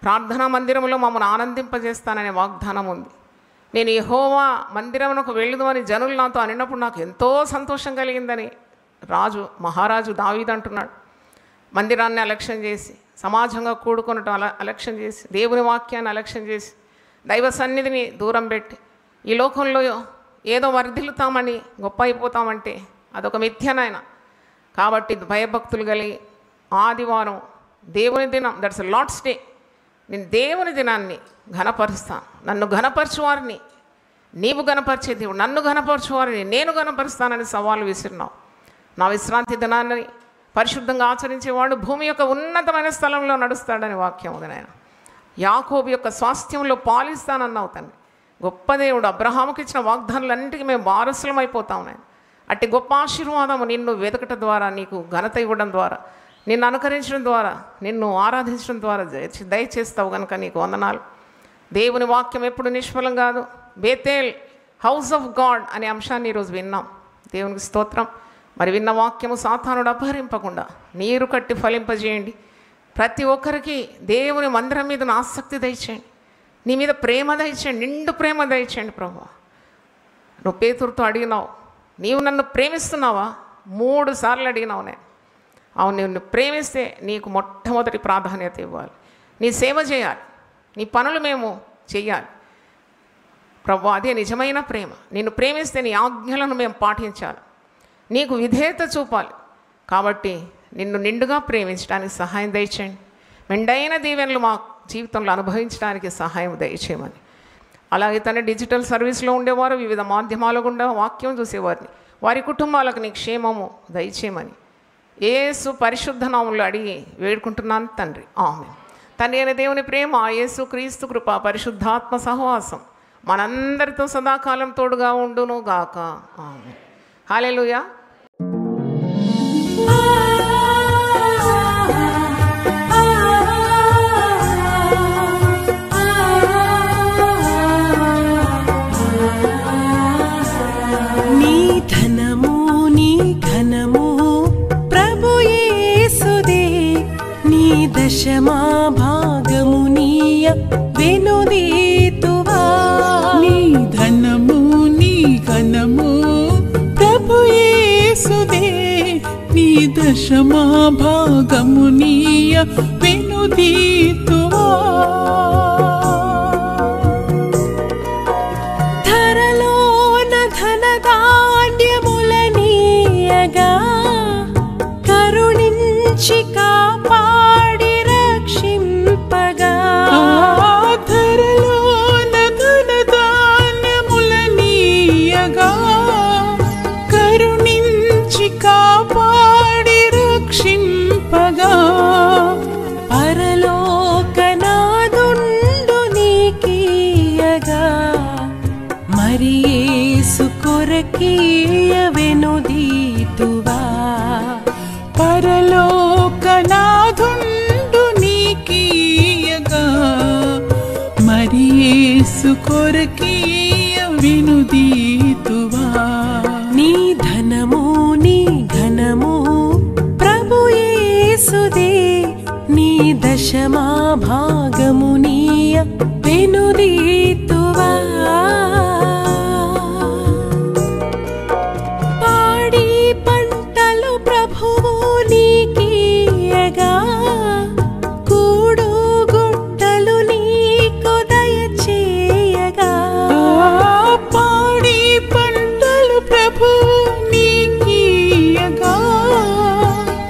ప్రార్థనా మందిరంలో మమ్మల్ని ఆనందింపజేస్తాననే వాగ్దానం ఉంది. నేను యెహోవా మందిరమునకు వెళ్ళుదామని జనులు నాతో అనినప్పుడు నాకు ఎంతో సంతోషం కలిగిందని మహారాజు దావీదు అంటున్నాడు. మందిరాన్ని అలక్ష్యం చేసి, సమాజంగా కూడుకొనటం అలక్ష్యం చేసి, దేవుని వాక్యాన్ని అలక్ష్యం చేసి, దైవ సన్నిధిని దూరం పెట్టి, ఈ లోకంలో ఏదో వర్ధిల్లుతామని గొప్ప అయిపోతామంటే అదొక మిథ్యనైనా. కాబట్టి భయభక్తులు కలిగి ఆదివారం దేవుని దినం, దట్స్ లార్డ్స్ డే, నేను దేవుని దినాన్ని ఘనపరుస్తాను. నన్ను ఘనపరచువారిని నీవు ఘనపరిచే దేవుడు, నన్ను ఘనపరచువారిని నేను ఘనపరుస్తానని సవాలు విసిరినావు. నా విశ్రాంతి దినాన్ని పరిశుద్ధంగా ఆచరించేవాడు భూమి యొక్క ఉన్నతమైన స్థలంలో నడుస్తాడని వాక్యం ఉంది నాయన. యాకోబు యొక్క స్వాస్థ్యంలో పాలిస్తానన్నావు తండ్రి. గొప్ప దేవుడు అబ్రహాముకి ఇచ్చిన వాగ్దానాలన్నింటికీ మేము వారసులం అయిపోతాం నాయన. అట్టి గొప్ప ఆశీర్వాదము నిన్ను వెతకటం ద్వారా, నీకు ఘనత ఇవ్వడం ద్వారా, నిన్ను అనుకరించడం ద్వారా, నిన్ను ఆరాధించడం ద్వారా దయచేస్తావు కనుక నీకు వందనాలు. దేవుని వాక్యం ఎప్పుడు నిష్ఫలం కాదు. బేతేల్ హౌస్ ఆఫ్ గాడ్ అనే అంశాన్ని ఈరోజు విన్నాం. దేవునికి స్తోత్రం. మరి విన్న వాక్యము సాతానుడు అపహరింపకుండా నీరు కట్టి ఫలింపజేయండి. ప్రతి ఒక్కరికి దేవుని మందిరం మీద ఆసక్తి దయచేయండి. నీ మీద ప్రేమ దయచేయండి, నిండు ప్రేమ దయచేయండి ప్రభువా. నువ్వు పేతురుతో అడిగినావు, నీవు నన్ను ప్రేమిస్తున్నావా? 3 సార్లు అడిగినావు నేను. అవును, నిన్ను ప్రేమిస్తే నీకు మొట్టమొదటి ప్రాధాన్యత ఇవ్వాలి. నీ సేవ చేయాలి, నీ పనులు మేము చెయ్యాలి ప్రభువా. అదే నిజమైన ప్రేమ. నిన్ను ప్రేమిస్తే నీ ఆజ్ఞలను మేము పాటించాలి, నీకు విధేయత చూపాలి. కాబట్టి నిన్ను నిండుగా ప్రేమించడానికి సహాయం దయచేయండి. మెండైన దీవెనలు మా జీవితంలో అనుభవించడానికి సహాయం దయచేయమని. అలాగే తన డిజిటల్ సర్వీస్లో ఉండేవారు, వివిధ మాధ్యమాల గుండా వాక్యం చూసేవారిని, వారి కుటుంబాలకు నీ క్షేమము దయచేయమని యేసు పరిశుద్ధ నామములో అడిగి వేడుకుంటున్నాను తండ్రి, ఆమేన్. తండ్రి అయిన దేవుని ప్రేమ, యేసు క్రీస్తు కృప, పరిశుద్ధాత్మ సహవాసం మనందరితో సదాకాలం తోడుగా ఉండును గాక, ఆమేన్. హల్లెలూయా. నీ ధనము నీ ఘనము ప్రభు యేసుదే, నీ దశమా భాగము నీయ వెనుదీతువా. నీ ధనము నీ ఘనము ప్రభు యేసుదే, నీ దశమా భాగము నీయ వెనుదీతువా. ధరలోన ధనధాన్యములనీయగా కరుణించి కాపాడి రక్షింపగా. ధరలోన ధనధాన్యములనీయగా కరుణించి కాపాడి యేసు కొరకీయ వెనుదీతువా పరలోకనాథుండు నీకీయగా మరి యేసు కొరకీయ వెనుదీతువా నీ ధనము నీ ఘనము ప్రభు యేసుదే నీ దశమా భాగము నీయ వెనుదీతువా పాడి పంటలు ప్రభువు నీకీయగా కూడు గుట్టలు నీకు దయచేయగా పాడి పంటలు ప్రభు నీకీయగా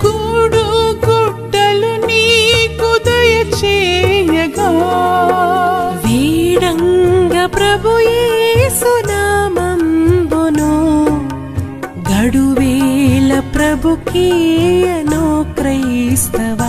కూడు గుట్టలు నీకు దయచేయగా వీడంగ ప్రభు యేసు నామంబును గడువేల ప్రభుకీయను క్రైస్తవ